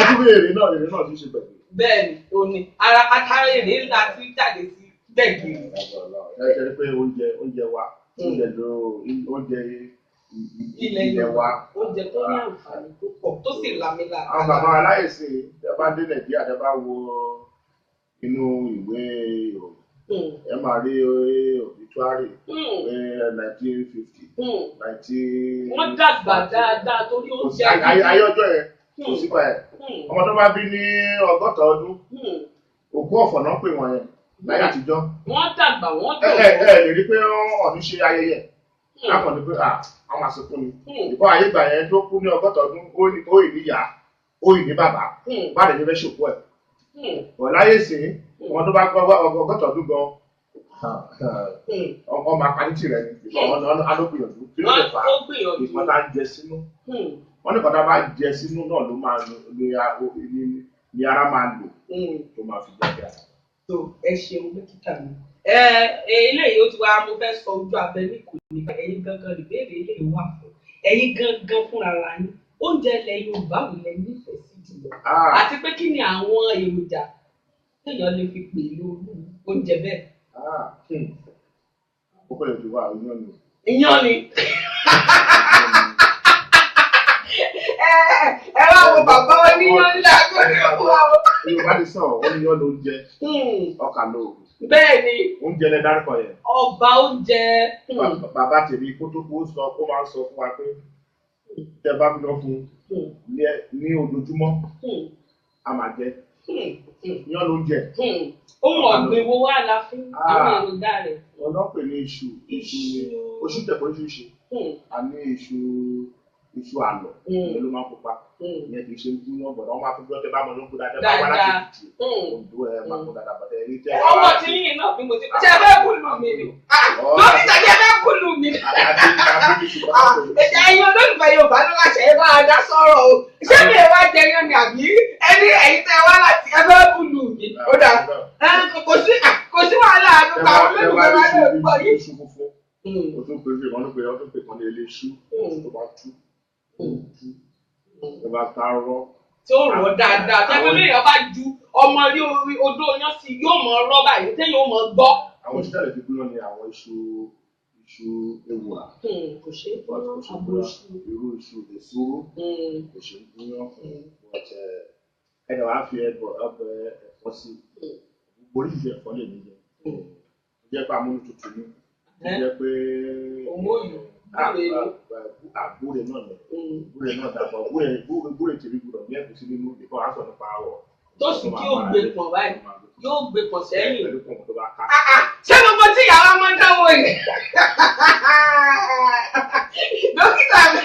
Ẹtú bí èrè náà ti ṣe pẹ̀lú. Bẹ́ẹ̀ni, o ní ara atáré èrè ńlá tí jáde sí gbẹ̀gìrì. Ẹ ṣe pé oúnjẹ wa oúnjẹ ilẹ̀ wa. Oúnjẹ tó ní àǹfààní tó pọ̀ tó sì lámìlà. Àwọn bàbá aláìsí ẹ bá dé Nàìjíríà ẹ bá wo inú ìwé ìròyìn. Ẹ máa rí obituary 1950. Wọ́n dàgbà dáadáa torí oúnjẹ. Ayé ọjọ́ yẹn kò sí pa ẹ̀. Ọmọ tó bá bí ní 100 ọdún òkú ọ̀fọ̀ náà pè wọ́n yẹn láyé àtijọ́. Wọ́n dàgbà wọ́n dọ̀. Ẹ lè rí pé ọ̀nì ṣe ayẹyẹ. Lápọ̀ ní pé àwọn àsìkò ni. Ìbọn ayé ìgbà yẹn tó kú ní 100 ọdún ó ì níyà ó ì ní bàbá. Bá lè ní fẹ́ ṣòkú ẹ̀. Bọ̀ láyé sìn wọn tó bá gbọ́ 100 ọdún gan ọmọ apáyítì rẹ ni alógbìyànjú kí ló lè fà á ìpọn tá ń jẹ sínú wọn ní kọta bá jẹ sínú náà ló máa ní ara máa lò tó máa fi jẹ kíá. tó ẹ ṣeun dókítà mi eléyìí ó ti wá mo fẹ́ sọ ojú abẹ ní kò ní ẹ̀yin gangan ìbéèrè eléyìí wà fún ẹ̀yin gangan fúnra ra yín oúnjẹ ilẹ̀ Yorùbá wò lẹ nífẹ̀ẹ́ sí jùlọ àti pé kí ni àwọn èròjà téèyàn lè fi pèlú oúnjẹ bẹ́ẹ̀. Àkókò yẹn ti wá iyán ni. Iyán ni. Ẹ wá wo bàbá wọn níyán ńlá gbọ́dọ̀ wá o. Yorùbá ti sọ oníyán ló ń jẹ ọkà lóògùn. Bẹ́ẹ̀ni. Oúnjẹ lẹ dárúkọ yẹn. Ọba oúnjẹ. Bàbá tèmi kó tó kó sọ kó máa ń sọ fún wa pé tẹ bá bí lọ fún ní ojoojúmọ́ a máa jẹ. Iyán ló ń jẹ. Ohun ọ̀gbìn wo wá la fún àwọn èròjà rẹ̀? Ọ̀nà pè ní iṣu oṣù tẹ̀kọ́ iṣu a ní iṣu àlọ̀ ìyẹn ló máa ń pupa ìyẹn kì í ṣe ń gún yán bọ̀dọ̀ wọ́n máa fi gbọ́dọ̀ bá mọ̀ ló ń kó dáadáa bá wà láti dìtì òǹdó ẹ̀ máa kó dáadáa bọ̀dọ̀ ẹ̀rí tẹ́ ọwọ́ tí yìnyín náà bí mo ti ṣe fẹ́ bùlù mi ni dókítà ṣe fẹ́ bùlù mi ni ẹ̀yin olólùfẹ́ Yorùbá ló láṣẹ ẹ bá a dá sọ̀rọ̀ o ṣé mi ẹ wá jẹyàn ni àbí ẹ̀yin tẹ́ wá láti ẹ fẹ́ bùlù mi ó dà kò sí wàhálà àdúgbò àwọn olólùfẹ́ wa lè gbọ́ yìí. O tún pè é ọdún pè kan ní ilé iṣu tó bá tú tó bá ta rọ. Tí ó rọ̀ dáadáa tẹ́gbẹ́ lèèyàn bá ju ọmọ rí odó yan sí yóò mọ rọ́ báyìí téèyàn ó mọ gbọ́. Àwọn iṣu tẹ̀lé fi gbóná ni àwọn iṣu ewùrà. Kò ṣe é gbóná àbò iṣu. Irú iṣu èso kò ṣe é gbóná ẹ̀dá wàá fi ọbẹ̀ ẹ̀fọ́ sí orí ìjẹ ẹ̀fọ́ lè ní jẹ jẹ́ pé amúnú tuntun ní jẹ́ pé àgbúre náà lẹ̀ gbúre náà dàpọ̀ gbúre tèmi gbúdọ̀ ní ẹ̀kú sí nínú ìkọ́ aṣọ nípa àwọ̀ tó sì kí ó gbé pọ̀ báyìí yóò gbé pọ̀ sẹ́yìn ṣé gbogbo tí ìyàwó máa ń dáwọ́ yìí dókítà mi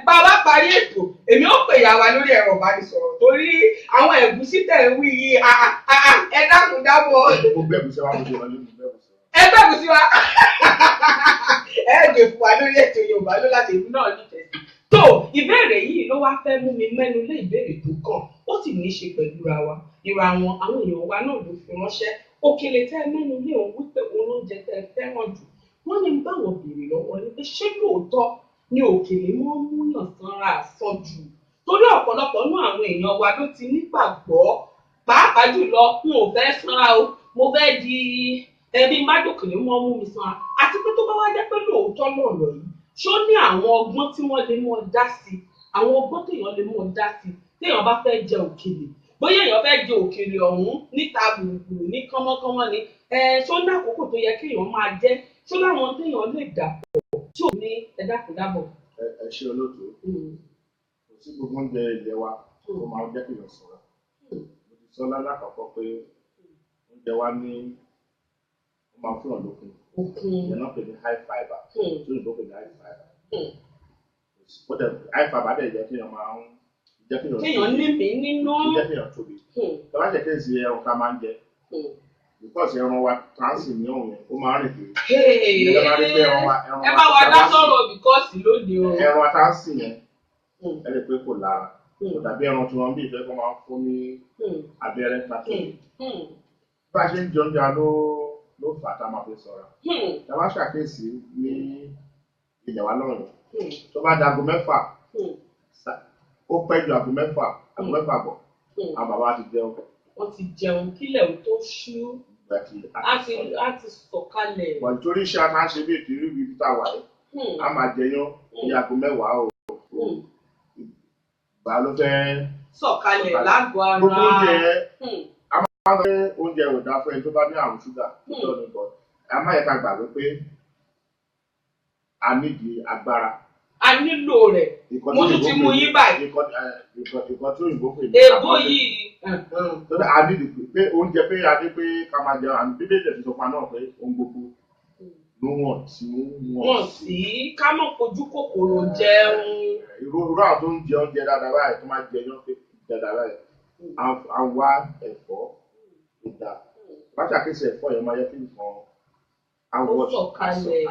bàbá parí ètò èmi ò pè yàwá lórí ẹ̀rọ ìbánisọ̀rọ̀ torí àwọn ẹ̀gúsí tẹ̀ ń wí yìí ẹ dákun dábọ̀ ẹgbẹ́ ẹ̀gúsí wa ẹ dè fún wa lórí ètò Yorùbá ló láti ìlú náà nífẹ̀ẹ́ sí. tó ìbéèrè yìí ló wá fẹ́ mú mi mẹ́nu lé ìbéèrè tó kàn ó sì ní í ṣe pẹ̀lú ra wa ìrọ̀ àwọn èèyàn wa náà ló fi ránṣẹ́ òkèlè tẹ́ ẹ mẹ́nu lé òun wípé oúnjẹ tẹ́ ẹ fẹ́ràn jù wọ́n ní báwo béèrè lọ́wọ́ ni pé ṣé lóòótọ́ ni òkèlè mọ́ múyàn sanra àsanjù torí ọ̀pọ̀lọpọ̀ nú àwọn èèyàn wa ló ti nígbàgbọ́ pàápàá jùlọ n ò fẹ́ sanra o mo fẹ́ di ẹbí májòkèlè mọ́ mú mi sanra àti pé tó bá wá jẹ́ pé lóòótọ́ lọ̀rọ̀ yìí ṣó ní àwọn ọgbọ́n tí wọ́n lè mọ̀ dá sí àwọn ọgbọ́n téèyàn lè mọ̀ dá sí téèyàn bá fẹ́ jẹ òkèlè bóyá èèyàn fẹ́ jẹ òkèlè ọ̀hún níta gbùrùgbùrù ní kánmọ́kánmọ́ ni ṣó ní àkókò tó yẹ kéèyàn máa jẹ ṣó láwọn téèyàn lè dàpọ̀ tí ò ní ẹ̀dákùndábọ̀. ẹ ṣe olóòtú kò sí gbogbo oúnjẹ ilẹ̀ wa tó máa ń jẹ́ kéèyàn sọ̀rọ̀ mo ti sọ lálákọ̀ọ́kọ́ pé oúnjẹ wa ní ó máa fún ọ̀lọ́kùn ìyẹn náà pè ní high fibre tó ìbò pè ní high fibre high fibre dẹ̀ jẹ́ kéèyàn máa ń jẹ́ kéèyàn níbi nínú jẹ́ kéèyàn tóbi tó bá jẹ́ kéèsì ẹran ká máa ń jẹ because ẹran wa transi ní òun yẹn ó máa ń rìn kiri ẹ bá wa dá sọ̀rọ̀ because lóde o ẹran wa transi yẹn ẹ lè pé kò lára kò dàbí ẹran tí wọ́n bí ìfẹ́ kó máa ń fún ní abẹ́rẹ́ pàtó bá a ṣe ń jẹ oúnjẹ ló fà á tá a máa fi sọ̀rọ̀ tá a bá ṣàkíyèsí ní ilẹ̀ wa lọ́rùn tó bá dago 6 ó pẹ́ ju aago 6 bọ̀ àwọn bàbá ti jẹun. wọ́n ti jẹun kílẹ̀ ó tó ṣú á ti sọ̀kalẹ̀. wọ́n torí iṣẹ́ àtàṣe bí ètò ìlú ibi tá a wà yìí a máa jẹyán ní aago 10 o ìgbà ló fẹ́ sọ̀kalẹ̀ lágọ̀ọ́ ara. gbogbo oúnjẹ a máa ń fẹ́ oúnjẹ ò dáa fún ẹni tó bá ní àrùn ṣúgà tó ní bọ̀ a máa yẹ ká gbàgbé pé a nídìí agbára. a nílò rẹ̀ mo tún ti mú yín báyìí. ìkọ́ tó òyìnbó pè ní. èbó yìí. a nídìí pé oúnjẹ pé a ní pé ká máa jẹun àmì bíbélì ẹ̀sìn tó pa náà pé ohun gbogbo ló wọ̀n tí wọ́n sí ká mọ̀ fojú kòkòrò jẹun. irú àwọn tó ń jẹ oúnjẹ dáadáa báyìí tó máa jẹ yán pé dáadáa báyìí a wá ẹ̀fọ́ ìdá bá ṣàkíyèsí ẹ̀fọ́ yẹn máa yẹ kí nǹkan ó sọ̀kalẹ̀.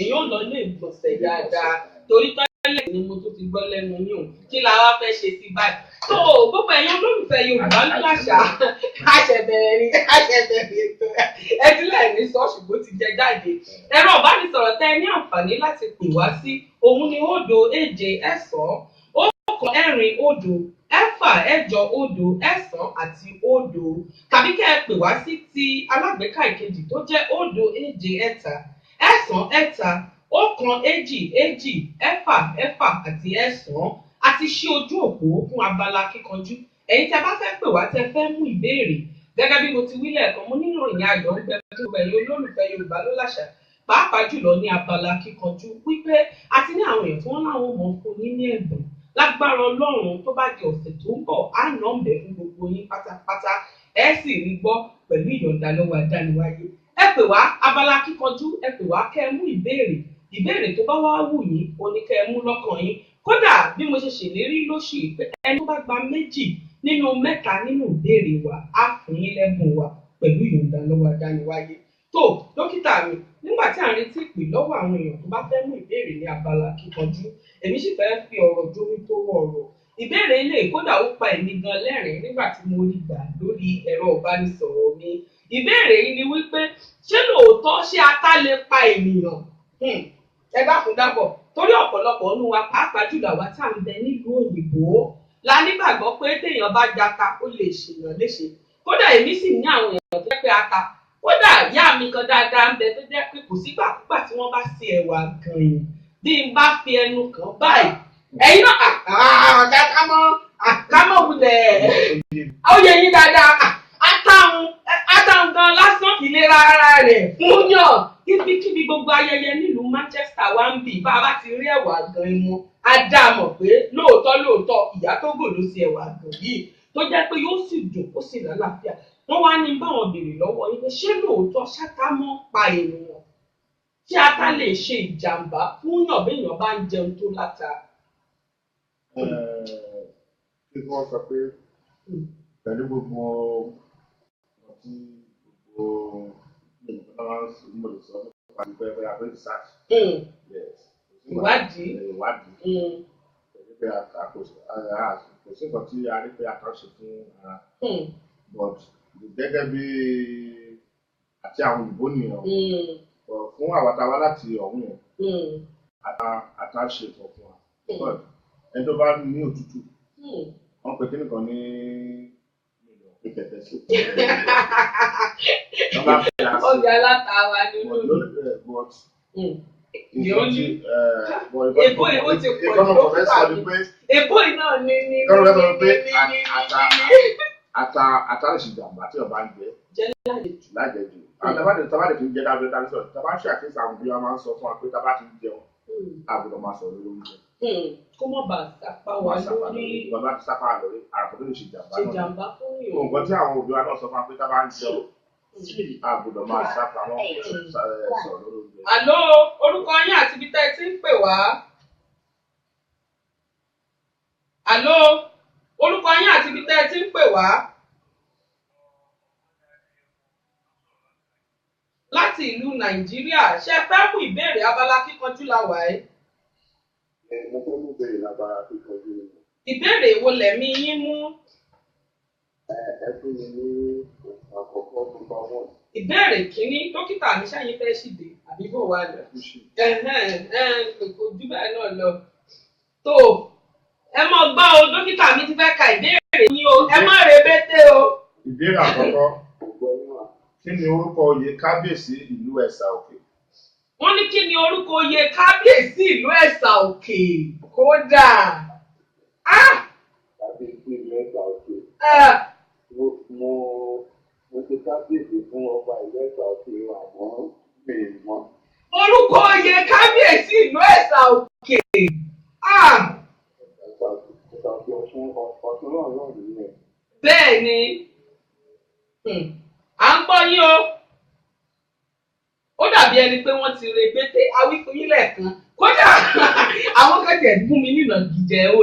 èèyàn lọ ilé ìgbọ̀nsẹ̀ dáadáa torí tọ́lẹ̀ ni mo tún ti gbọ́ lẹ́nu yín o kí la wá fẹ́ ṣe sí báyìí. tó gbogbo ẹ̀yin olólùfẹ́ Yorùbá láṣà àṣẹbẹ̀rẹ̀ ètò ẹtílẹ̀ ní ṣọ́ọ̀ṣì bó ti jẹ jáde. ẹ̀rọ ìbánisọ̀rọ̀ tẹ́ ẹ ní àǹfààní láti pè wá sí òun ni 0 7 9 1 4 0 ẹ̀fà 8 0 9 àti 0 tàbí kẹ́ ẹ pè wá sí ti alágbèéká ìkejì tó jẹ́ 0 7 3 9 1 2 2 ẹ̀fà àti 9 àti ṣí ojú òpó fún abala kíkanjú. ẹ̀yin tí a bá fẹ́ pè wá tẹ́ fẹ́ mú ìbéèrè gẹ́gẹ́ bí mo ti wí lẹ́ẹ̀kan mo nínú ìrìn àjò ń bẹ fún ẹ̀yin olólùfẹ́ Yorùbá ló láṣà pàápàá jùlọ ní abala kíkanjú wípé a ti ní àwọn èèyàn tí wọ́n láwọn mọ̀ fún yín ní ẹ̀bùn lágbára Ọlọ́run tó bá di ọ̀sẹ̀ tó ń bọ̀ á nà ń bẹ fún gbogbo yín pátápátá ẹ sì rí gbọ́ pẹ̀lú ìyọ̀ǹda lọ́wọ́ adániwáyé. ẹ pè wá abala kíkanjú ẹ pè wá kẹ́ ẹ mú ìbéèrè tó bá wá wù yín òní kẹ́ ẹ mú lọ́kàn yín kódà bí mo ṣe ṣèlérí lóṣù pé ẹni tó bá gba 2 nínú 3 nínú ìbéèrè wa á fún yín lẹ́bùn wa pẹ̀lú ìyọ̀ǹda lọ́wọ́ adániwáyé. tó dókítà mi nígbà tí à ń retí ìpè lọ́wọ́ àwọn èèyàn tó bá fẹ́ mú ìbéèrè ní abala kíkanjú èmi sì fẹ́ fi ọ̀rọ̀ jómi tó ọ̀rọ̀ ìbéèrè ilé kódà ó pa èmi gan lẹ́rìn nígbà tí mo rí gbà lórí ẹ̀rọ ìbánisọ̀rọ̀ mi. ìbéèrè yìí ni wípé ṣé lóòótọ́ ṣé ata lè pa ènìyàn? ẹ dákúndábọ̀ torí ọ̀pọ̀lọpọ̀ nínú wa pàápàá jùlọ àwa tá à ń bẹ nílùú òyìnbó la nígbàgbọ́ pé téèyàn bá jata ó lè ṣèyàn léṣe. kódà èmi sì ní àwọn èèyàn tó jẹ́ pé ata kódà ìyá mi kan dáadáa ń bẹ tó jẹ́ pé kò sígbàkúgbà tí wọ́n bá ṣe ẹ̀wà gan-an bí n bá fi ẹnu kàn báyìí ẹ̀yin náà kámọ́ wulẹ̀ ó yẹ yín dáadáa àtàwọn gan lásán ìlera ara rẹ̀ fún yàn kíbi gbogbo ayẹyẹ nílùú Manchester wá ń bì bá a bá ti rí ẹ̀wà gan imú á dá a mọ̀ pé lóòótọ́ ìyá tó gò ló ṣe ẹ̀wà gan yìí tó jẹ́ pé yóò sì dùn ó sì lálàáfíà wọ́n wá ní báwọn béèrè lọ́wọ́ yín pé ṣé lóòótọ́ ṣáká mọ́ pa ènìyàn tí ata lè ṣe ìjàmbá fún yàn béèyàn bá ń jẹun tó láta. Kí wọ́n sọ pé pẹ̀lú gbogbo ọtí gbogbo ìgbà máa ń sọ mo lè sọ nípa ìgbẹ́ abẹ́ research. Ìwádìí. Pẹ̀lú pé kò sí nǹkan tí a rí pé a kàn ṣe fún ara. But gẹ́gẹ́ bí àti àwọn òyìnbó nìyẹn fún àwọn àtàwá láti ọ̀hún yẹn àtàṣe ìtàn fún wa. Ẹni tó bá ní òtútù wọ́n pe kí nìkan ní ìpẹ̀tẹ̀ sí. Ọjà látàwá nínú èbó ìwé ti pọ̀ lókùtà èbó iná ní àtàlẹ́sì ìjàmbá tí ọba ń jẹ lájẹjù tábàdé fi ń jẹ dábẹ́ dábẹ́ sọ̀rọ̀ tábà ń ṣàkíyèsí àwọn bí wọ́n máa ń sọ fún wa pé tábà ti ń jẹun àbùdó máa sọ̀rọ̀ lórí oúnjẹ. Kó mọ̀ bá sápá wa lórí bàbá ti sápá lórí àràpọ̀ tó lè ṣe ìjàmbá fún yòó. nǹkan tí àwọn òbí wa náà sọ fún wa pé tábà ń jẹun àbùdó máa sápá wọn sọ̀rọ̀ lórí oúnjẹ. Àló orúkọ yín àti ibi tẹ́ ẹ ti ń pè wá. Àló orúkọ yín àti ibi tẹ́ ẹ ti ń pè wá. Láti ìlú Nàìjíríà ṣé ẹ fẹ́ mú ìbéèrè abala kíkanjú la wà ẹ́. Mo fẹ́ mú ìbéèrè lábára kíkanjú. Ìbéèrè wo lẹ̀mí yín mú? Ẹ fún mi ní àkọ́kọ́ nọ́mbà 1. Ìbéèrè kínní dókítà mi ṣáyín fẹ́ ṣìdè àbí bò wá lọ. Kò jù bẹ́ẹ̀ náà lọ. Tó ẹ mọ̀ gbọ́ o dókítà mi ti fẹ́ ka ìbéèrè yín o ẹ má rebété o. Ìbéèrè àkọ́kọ́. Kí ni orúkọ oyè kábíyèsí ìlú Ẹ̀sà Òkè? Wọ́n ní kí ni orúkọ oyè kábíyèsí ìlú Ẹ̀sà Òkè? Kódà. Kábíyèsí ìlú Ẹ̀sà Òkè. Mo ṣe kábíyèsí fún ọba ìlú Ẹ̀sà Òkè àmọ́ mi ì mọ̀. Orúkọ oyè kábíyèsí ìlú Ẹ̀sà Òkè. Ẹ̀sà Òkè ọ̀tún náà náà nìyẹn. Bẹ́ẹ̀ ni. À ń gbọ́ yín o. Ó dàbí ẹni pé wọ́n ti rebété awífún yín lẹ́ẹ̀kan. Kódà àwọn kan tẹ̀ fún mi nínà gìjẹ́ ó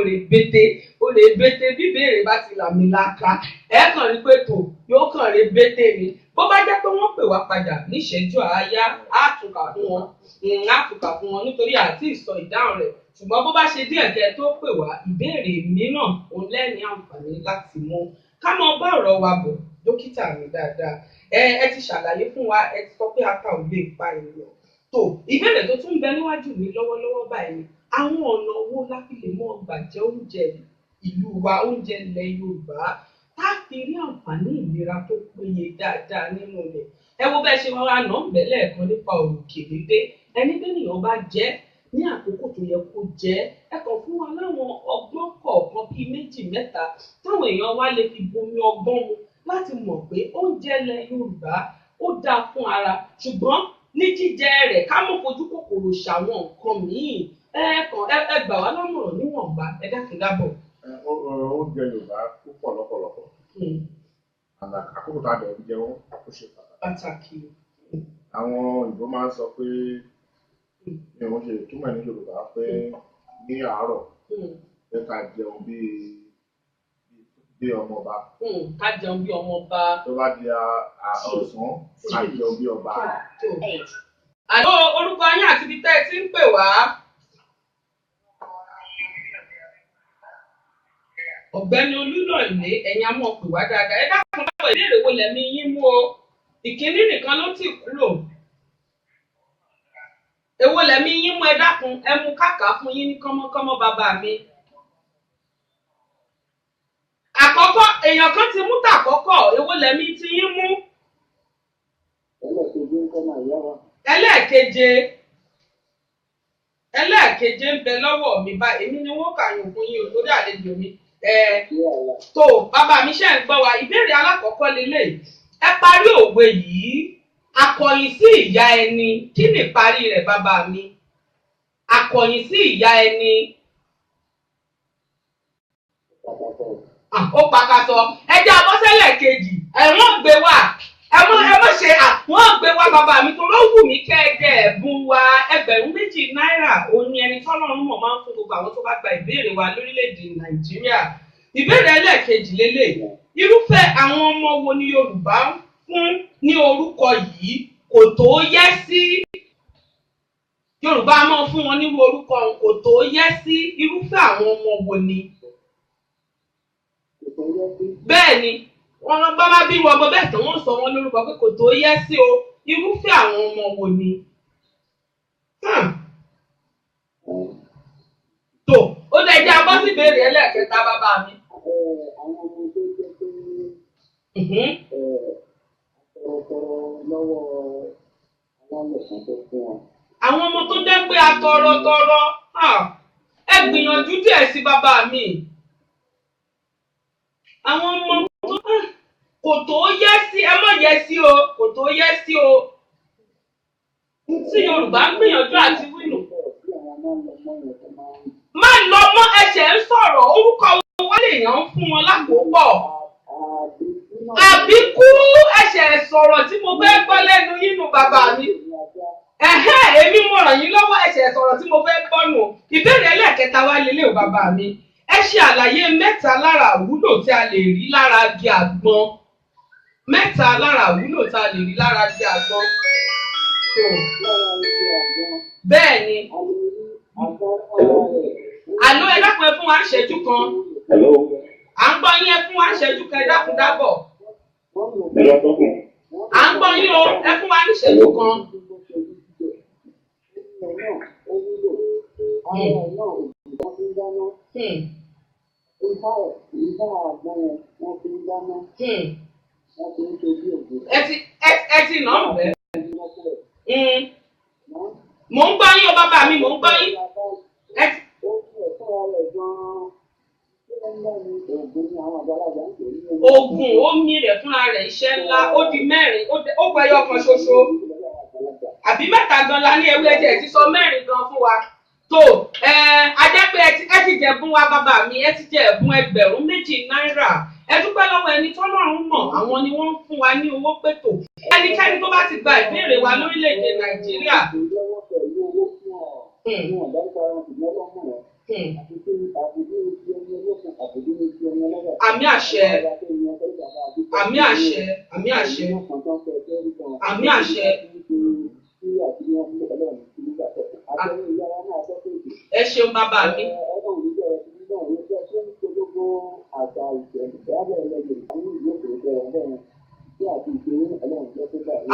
rebété bí béèrè bá ti là mí láka. Ẹ kàn rí pé tò yóò kàn rebété ni. Bó bá jẹ́ pé wọ́n pè wá padà níṣẹ́jú àáyá á tún kà fún wọn nítorí àti ìsọ ìdáhùn rẹ̀. Ṣùgbọ́n bó bá ṣe díẹ̀ kẹ́ tó pè wá ìbéèrè mìíràn òun lẹ́ni àǹfààní láti mú. Ká mọ bá ọ̀rọ̀ wa bọ̀ dókítà mi dáadáa. Ẹ ti ṣàlàyé fún wa ẹ ti sọ pé ata ò lè pa ènìyàn. Tó ìbéèrè tó tún ń bẹ níwájú mi lọ́wọ́lọ́wọ́ báyìí àwọn ọ̀nà wo la fi lè mọ gbàjẹ́ oúnjẹ ìlú wa oúnjẹ ilẹ̀ Yorùbá tá a fi rí àǹfààní ìlera tó péye dáadáa nínú rẹ̀. Ẹ wo bẹ́ẹ̀ ṣe wá wá nà ń bẹ̀ lẹ́ẹ̀kan nípa ọ̀rọ̀ òkèlè dé ẹni bẹ́nìyàn bá jẹ́ ní àkókò tó yẹ kó jẹ́ ẹ kàn fún wa láwọn ọgbọ́n kọ̀ọ̀kan bíi 2 mẹ́ta táwọn èèyàn wa lè fi bomi ọgbọ́n mu láti mọ̀ pé oúnjẹ ilẹ̀ Yorùbá ó dáa fún ara ṣùgbọ́n ní jíjẹ rẹ̀ ká mọ̀ fojú kòkòrò ṣàwọn nǹkan míì ẹ gbà wá lámọ̀ràn níwọ̀nba ẹ dákun dábọ̀. Oúnjẹ Yorùbá púpọ̀ lọ́pọ̀lọpọ̀. Àkókò tá a dẹ̀ ń jẹun ó ṣe pàtàkì. Àwọn òyìnbó máa ń sọ pé ní wọ́n ṣe túmọ̀ ní Yorùbá pé ní àárọ̀ pé ká jẹun bí ọmọọba. Ká jẹun bí ọmọọba. Tó bá di ọ̀sán ká jẹun bí ọba. Àló orúkọ yín àti ibi tẹ́ ẹ ti ń pè wá. Ọ̀gbẹ́ni Olúnàlé ẹ̀yin amọ̀ pè wá dáadáa ẹ dákun lábọ̀ ìbéèrè wo lẹ̀mí yín mú o ìkíní nìkan ló ti kúrò. Èwo lẹ̀mí yín mú ẹ dákun ẹ mú kàkà fún yín ní kánmọ́kánmọ́ bàbá mi. Àkọ́kọ́ èèyàn kan ti mú tàkọ́kọ́ èwo lẹ̀mí ti yín mú. Ẹlẹ́ẹ̀keje ń kọ́ máa yá wa. Ẹlẹ́ẹ̀keje ẹlẹ́ẹ̀keje ń bẹ lọ́wọ́ mi báyìí èmi ni wọ́n kà yín fún yín o lórí àlejò mi. Tó bàbá mi ṣe ń gbọ́ wa ìbéèrè alákọ̀ọ́kọ́ lélẹ̀ ẹ parí òwe yìí akọ̀yìn sí ìyá ẹni kí ni ìparí rẹ̀ bàbá mi akọ̀yìn sí ìyá ẹni. Ó pàkàtọ̀ ẹjẹ́ abọ́sẹ́lẹ̀ kejì ẹ̀wọ̀n gbé wá ẹ̀wọ̀n ṣe àwọn gbé wá bàbá mi tó ló wù mí kẹ́ẹ̀dẹ̀ ẹ̀bùn wa $2,000 òun ni ẹni tọ́lọ́run mọ̀ máa ń fún gbogbo àwọn tó bá gba ìbéèrè wa lórílẹ̀‐èdè Nàìjíríà. Ìbéèrè ẹlẹ́ẹ̀kejì lélẹ̀ irúfẹ́ àwọn ọmọ wo ni Yorùbá ń fún ní orúkọ yìí kò tó yẹ sí Yorùbá máa fún wọn ní orúkọ kò tó yẹ sí irúfẹ́ àwọn ọmọ wo ni. Bẹ́ẹ̀ ni wọ́n bá má bí wọn ọmọ bẹ́ẹ̀ tán wọ́n sọ wọn lórúkọ pé kò tó yẹ sí o irúfẹ́ àwọn ọmọ wo ni. Tó ó lè jẹ́ abọ́ sí ìbéèrè ẹlẹ́ẹ̀kẹta bàbá mi. Àwọn ọmọ tó jẹ́ pé ọ̀pọ̀lọpọ̀ lọ́wọ́ alálẹ̀kùn tó fún wọn. Àwọn ọmọ tó jẹ́ pé atọrọtọrọ ẹ gbìyànjú díẹ̀ sí bàbá mi. Àwọn ọmọ tó kò tó yẹ sí ẹ mọ̀ yẹ sí o kò tó yẹ sí o tí Yorùbá ń gbìyànjú àti wínú. Má lọ mọ́ ẹsẹ̀ ń sọ̀rọ̀ orúkọ wọn lèèyàn ń fún wọn lákòópọ̀. Àbíkú ẹsẹ̀ sọ̀rọ̀ tí mo fẹ́ gbọ́ lẹ́nu yínú bàbá mi. Èmi mo ràn yín lọ́wọ́ ẹsẹ̀ sọ̀rọ̀ tí mo fẹ́ gbọ́ nù. Ìbéèrè ẹlẹ́ẹ̀kẹta wá lélẹ̀ o bàbá mi. Ẹ ṣe àlàyé 3 lára àwúlò tí a lè rí lára igi àgbọn. 3 lára àwúlò tí a lè rí lára igi àgbọn. Bẹ́ẹ̀ ni. Àló ẹ dákun ẹ fún wa ṣẹ́jú kan. À ń gbọ́ yín ẹ fún wa ṣẹ́jú kan ẹ dákun dábọ̀. À ń gbọ́ yín o ẹ fún wa ní ṣẹ́jú kan. Ẹ ti nà ọ́ bẹ́ẹ̀. Mò ń gbọ́ yín o bàbá mi mò ń gbọ́ yín. Oògùn omi rẹ̀ fúnra rẹ̀ iṣẹ́ ńlá ó di 4 ó pẹ́ yọ kan ṣoṣo àbí 3 gan la ní ewé ẹ̀jẹ̀ ti sọ 4 gan fún wa. Tó ajẹ́ pé ẹ ti jẹ̀bùn wa bàbá mi ẹ ti jẹ ẹ̀bùn $2,000. Ẹ dúpẹ́ lọ́wọ́ ẹni tọ́lọ́run mọ̀ àwọn ni wọ́n ń fún wa ní owó pẹ̀tò. Ẹnikẹ́ni tó bá ti gba ìbéèrè wa lórílẹ̀‐èdè Nàìjíríà. Àmì àṣẹ. Àmì àṣẹ. Àmì àṣẹ. Àmì àṣẹ. Ẹ ṣeun bàbá mi.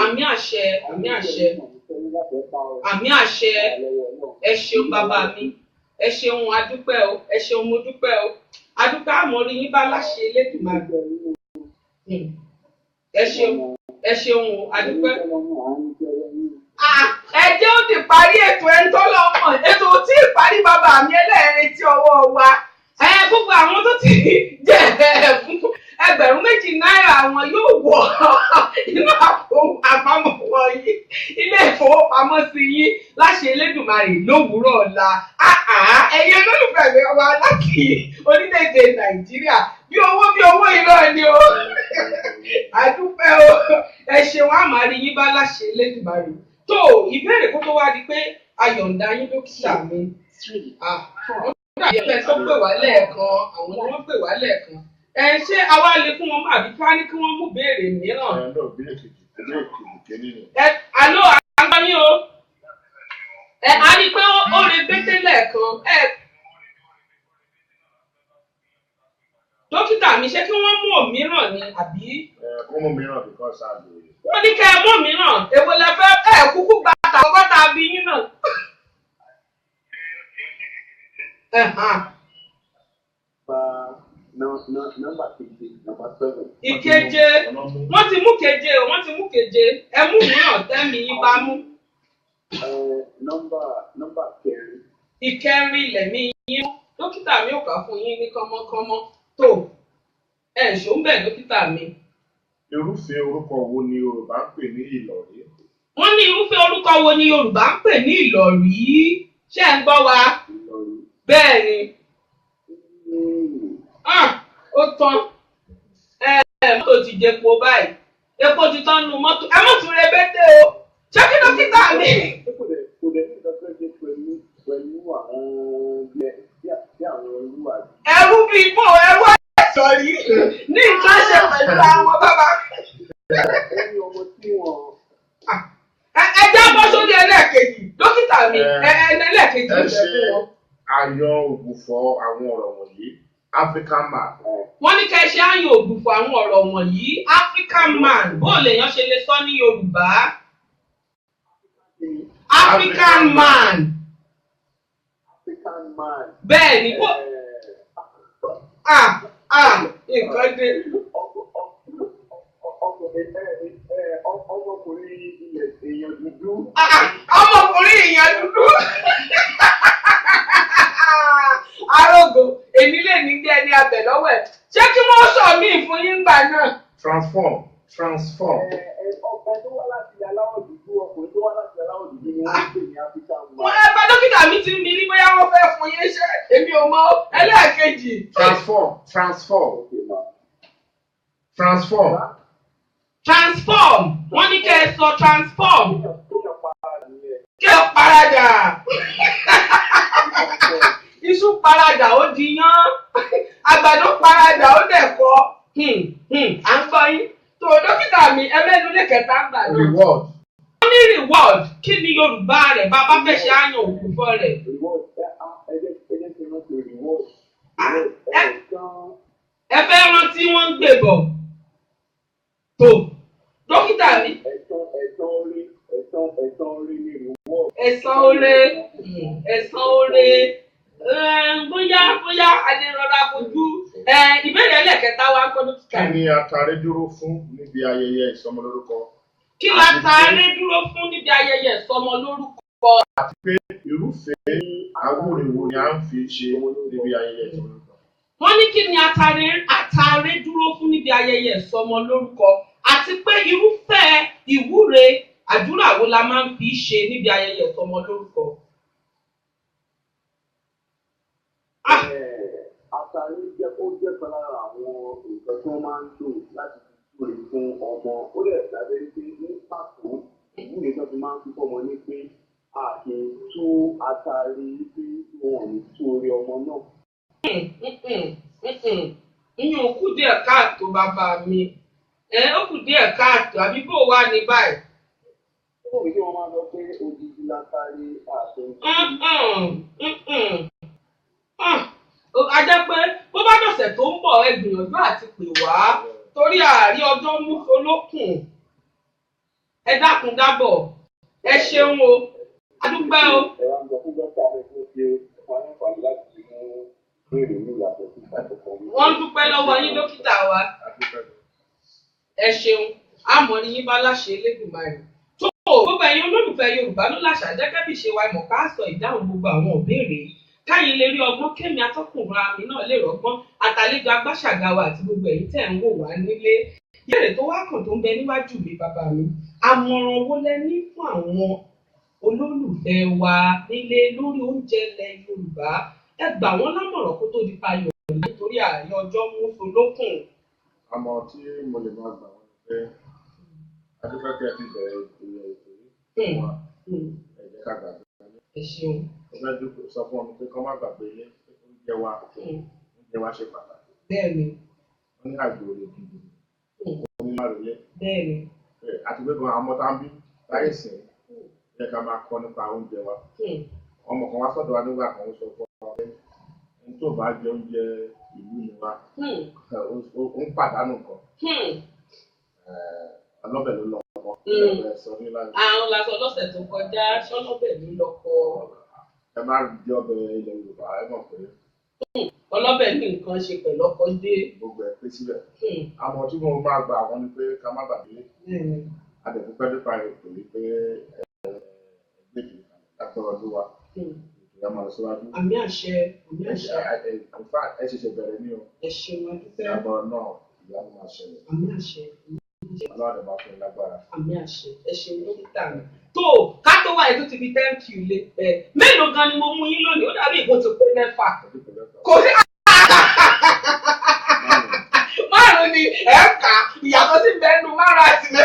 Àmì àṣẹ. Àmì àṣẹ. Àmì àṣẹ. Ẹ ṣeun bàbá mi. Ẹ ṣeun adúpẹ́ o ẹ ṣeun mo dúpẹ́ o adúpẹ́ àmọ́rí yín bá láṣẹ Elédùmarè. Ẹ ṣeun o adúpẹ́. Ẹ jẹ́ ó ti parí ètò ẹni tó lọ mọ̀ ètò tí ìparí bàbá mi ẹlẹ́rìí tí ọwọ́ wa gbogbo àwọn tó ti jẹ́ fún $2,000 wọn yóò wọ̀ inú àpò àpamọ́ wọ̀nyí ilé ìfowópamọ́sí yín láṣẹ Elédùmarè lówùúrọ̀ ọ̀la. Ẹ̀yin olólùfẹ́ mi wá láti orílẹ̀-èdè Nàìjíríà bí owó iná ni o àdúpẹ́ o ẹ ṣeun àmàrí yín bá láṣẹ Elédùmarè. Tó ìbéèrè kó tó wá di pé ayọ̀ǹda yín dókítà mi. Wọ́n dàbí tó pè wá lẹ́ẹ̀kan àwọn ni wọ́n pè wá lẹ́ẹ̀kan. Ṣé àwa lè fún wọn àbí ká ní kí wọ́n mú béèrè mìíràn? Àló àgbà mi o. A rí pé ó lè bété lẹ́ẹ̀kan. Dókítà mi ṣé kí wọ́n mú òmíràn ni àbí? Kó mú mìíràn because a lè. Wọ́n ní kẹ́ ẹ mú mìíràn èwo lẹ fẹ́ kúkú gba àkọ́kọ́ tá a bí yín náà. Nọ́mbà 7. Ìkeje wọ́n ti mú keje o wọ́n ti mú keje ẹ mú mìíràn tẹ́mi yín bá mú. Nọ́mbà 4. ìkẹrin lẹ̀mí yín mọ́. Dókítà mi ò kà fún yín ní kánmọ́kánmọ́ tó ṣó ń bẹ̀ dókítà mi. Irúfẹ́ orúkọ wo ni Yorùbá ń pè ní ìlọ̀rí? Wọ́n ní irúfẹ́ orúkọ wo ni Yorùbá ń pè ní ìlọ̀rí? Ṣé ẹ̀ ń gbọ́ wa? Bẹ́ẹ̀ ni. Ó tán. Mọ́tò ti jẹpo báyìí. Epo ti tán nu mọ́tò. Ẹ mọ̀ tún rebété o. Ṣé kí dókítà mi? Kò dẹ̀ ní ìdọ́gbẹ́ ṣe pẹ̀lú àwọn bí àwọn ẹrú àti. Ẹrú bíi bò ẹrú àìsàn rí ní nǹkan ṣe pẹ̀lú àwọn bàbá. Ẹni ọmọ tí wọ́n. Ẹ jábọ́ sórí ẹlẹ́ẹ̀kejì. Dókítà mi ẹlẹ́ẹ̀kejì ẹ ṣe àyàn ògbùfọ̀ àwọn ọ̀rọ̀ wọ̀nyí. African man. Wọ́n ní kẹ́ ẹ ṣe àyàn ògbùfọ̀ àwọn ọ̀rọ̀ wọ̀nyí. African man bó lèèyàn ṣe lè sọ ní Yorùbá? African man. African man. Bẹ́ẹ̀ ni bó. Nǹkan dé. Ọmọkùnrin ilẹ̀ èèyàn dúdú. Ọmọkùnrin èèyàn dúdú. Arógo èmi lè ní bí ẹni abẹ lọ́wọ́ ẹ̀. Ṣé kí wọ́n sọ mí fún yín gbà náà? Transform. Ọkọ̀ tó wá láti aláwọ̀ dúdú, ọkùnrin tó wá láti aláwọ̀ dúdú ni wọ́n ń pè ní African man. Wọ́n ẹgbẹ́ dókítà mi ti ń bi ní bóyá wọ́n fẹ́ fún yín ṣe èmi ò mọ ẹlẹ́ẹ̀kejì. Transform. Wọ́n ní kẹ́ ẹ sọ transform. Kẹ́ ẹ paradà. Iṣu paradà ó di yán. Àgbàdo paradà ó dẹ̀kọ́. À ń gbọ́ yín. Tó dókítà mi ẹlẹ́nu lè kẹta gbà náà. Reward. Wọ́n ní reward. Kí ni Yorùbá rẹ̀ bàbá fẹ́ ṣe àyàn òkùnfọ́ rẹ̀? Ẹ fẹ́ rántí wọ́n ń gbè bọ̀. Tó dókítà mi. Ẹ̀san oore. Bóyá a lè rọra fojú. Ìbéèrè ẹlẹ́kẹta wa ń kọ́ dókítà. Kí ni atare dúró fún níbi ayẹyẹ ìsọmọlórúkọ? Kí ni atare dúró fún níbi ayẹyẹ ìsọmọlórúkọ? Àti pé irúfẹ́ awúrewò ni a ń fi ṣe níbi ayẹyẹ ìsọmọlórúkọ. Wọ́n ní kí ni atare dúró fún níbi ayẹyẹ ìsọmọlórúkọ àti pé irúfẹ́ ìwúre àdúrà wo la máa ń fi ṣe níbi ayẹyẹ ìsọmọlórúkọ? Àtàrí jẹ́ kan lára àwọn nǹkan tí wọ́n máa ń lò láti fi túre fún ọmọ. Ó dẹ̀ dábẹ́ pé ní pàtó ìwúre tó fi máa ń fi fọmọ ní pé a kì í tú àtàrí pé wọn ò ní tú orí ọmọ náà. Ìyẹn ò kù díẹ̀ káàtó bàbá mi. Ó kù díẹ̀ káàtó àbí bó wà ní báyìí? Ó wù kí wọ́n máa lọ pé odidi látàrí àṣẹ. A jẹ́ pé bó bá dọ̀sẹ̀ tó ń bọ̀ ẹ gbìyànjú àti pè wá torí àárí ọjọ́ mú folókùn. Ẹ dákun dábọ̀. Ẹ ṣeun o. A dúpẹ́ o. Ẹ̀rọ ń gbọ́ fún dókítà rẹ̀ tó ṣe wọn ní àǹfààní láti mú béèrè ní ìyàtọ̀ sí ìgbàlódé. Wọ́n ń dúpẹ́ lọ́wọ́ yín dókítà wa. Ẹ ṣeun. Àmọ́ ni yín bá láṣẹ Elédùmarè. Tó gbogbo ẹ̀yin olólùfẹ́ Yorùbá ló láṣà gẹ́gẹ́ bí ṣe wa ìmọ̀ ká sọ ìdáhùn gbogbo àwọn ìbéèrè káyìn lè rí ọgbọ́n kémi atọ́kùnrin àmì náà lè rọ́gbọ́n àtàlejò agbáṣàgáwà àti gbogbo ẹ̀yin tẹ̀ ń wò wá nílé. Ìbéèrè tó wá kàn tó ń bẹ níwájú mi bàbá mi. Àmọ̀ràn wo lẹ ní fún àwọn olólùfẹ́ wa nílé lórí oúnjẹ ilẹ̀ Yorùbá? Ẹ gbà wọ́n lámọ̀ràn kó tó di payọ̀ nítorí àárín ọjọ́ mú folókùn. Àmọ́ tí mo lè máa gbà wọ́n pé adúpẹ́kẹ́ ti bẹ̀rẹ̀ ètò yìí wa ẹ̀jẹ̀ ká gbàgbé. Ẹ ṣeun. Ọgbẹ́ dúpọ̀ sọ fún ọmọ pé kọ́ má gbàgbé oúnjẹ wa ṣe pàtàkì. Bẹ́ẹ̀ni. Wọ́n ní àjò òde gidi. Wọ́n ní àròyé. Bẹ́ẹ̀ni. Àti pé gan àwọn tá ń bí láyé sìn yẹ ká máa kọ́ nípa oúnjẹ wa. Ọmọ kan wá sọ́dọ̀ wa nígbà kan ó sọ fún wa pé n tó bá jẹ oúnjẹ ìlú ni wa ó ń pàdánù kan. Ọlọ́bẹ̀ ló lọ́kọ. Àwọn làṣọ lọ́sẹ̀ tó kọjá ṣọ́lọ́bẹ̀ ló lọ́kọ. Ẹ má jẹ ọbẹ̀ ilẹ̀ Yorùbá ẹ mọ̀ pé. Ọlọ́bẹ̀ ní nǹkan ṣe pẹ̀lú ọkọ dé. Gbogbo ẹ̀ pé síbẹ̀. Àmọ́ tí mo máa gba àwọn ni pé ká má gbàgbé. Adẹ̀dúpẹ́ nípa ètò yìí pé ẹgbẹ́ ìgbìmọ̀ lágbọ́rọ̀ ló wà. Ètò ìyá máa lọ síwájú. Àmì àṣẹ, àmì àṣẹ. In fact, ẹ ṣẹ̀ṣẹ̀ bẹ̀rẹ̀ ní o. Ẹ ṣeun adúpẹ́. Ìyàbọ̀ náà ìyá mi máa ṣẹlẹ̀. Àmì àṣẹ. Ọlọ́run máa fún lágbára. Àmì àṣẹ. Ẹ ṣeun dókítà mi. Tó ká tó wáyé tó ti fi thank you lé. Mélòó gan ni mo mú yín lónìí? Ó dàbí ìbò tó pé 6. Kò sí. Márùn-ún ni ẹ̀ka ìyàtọ̀ sí bẹ́ẹ̀nu 5 àti 6.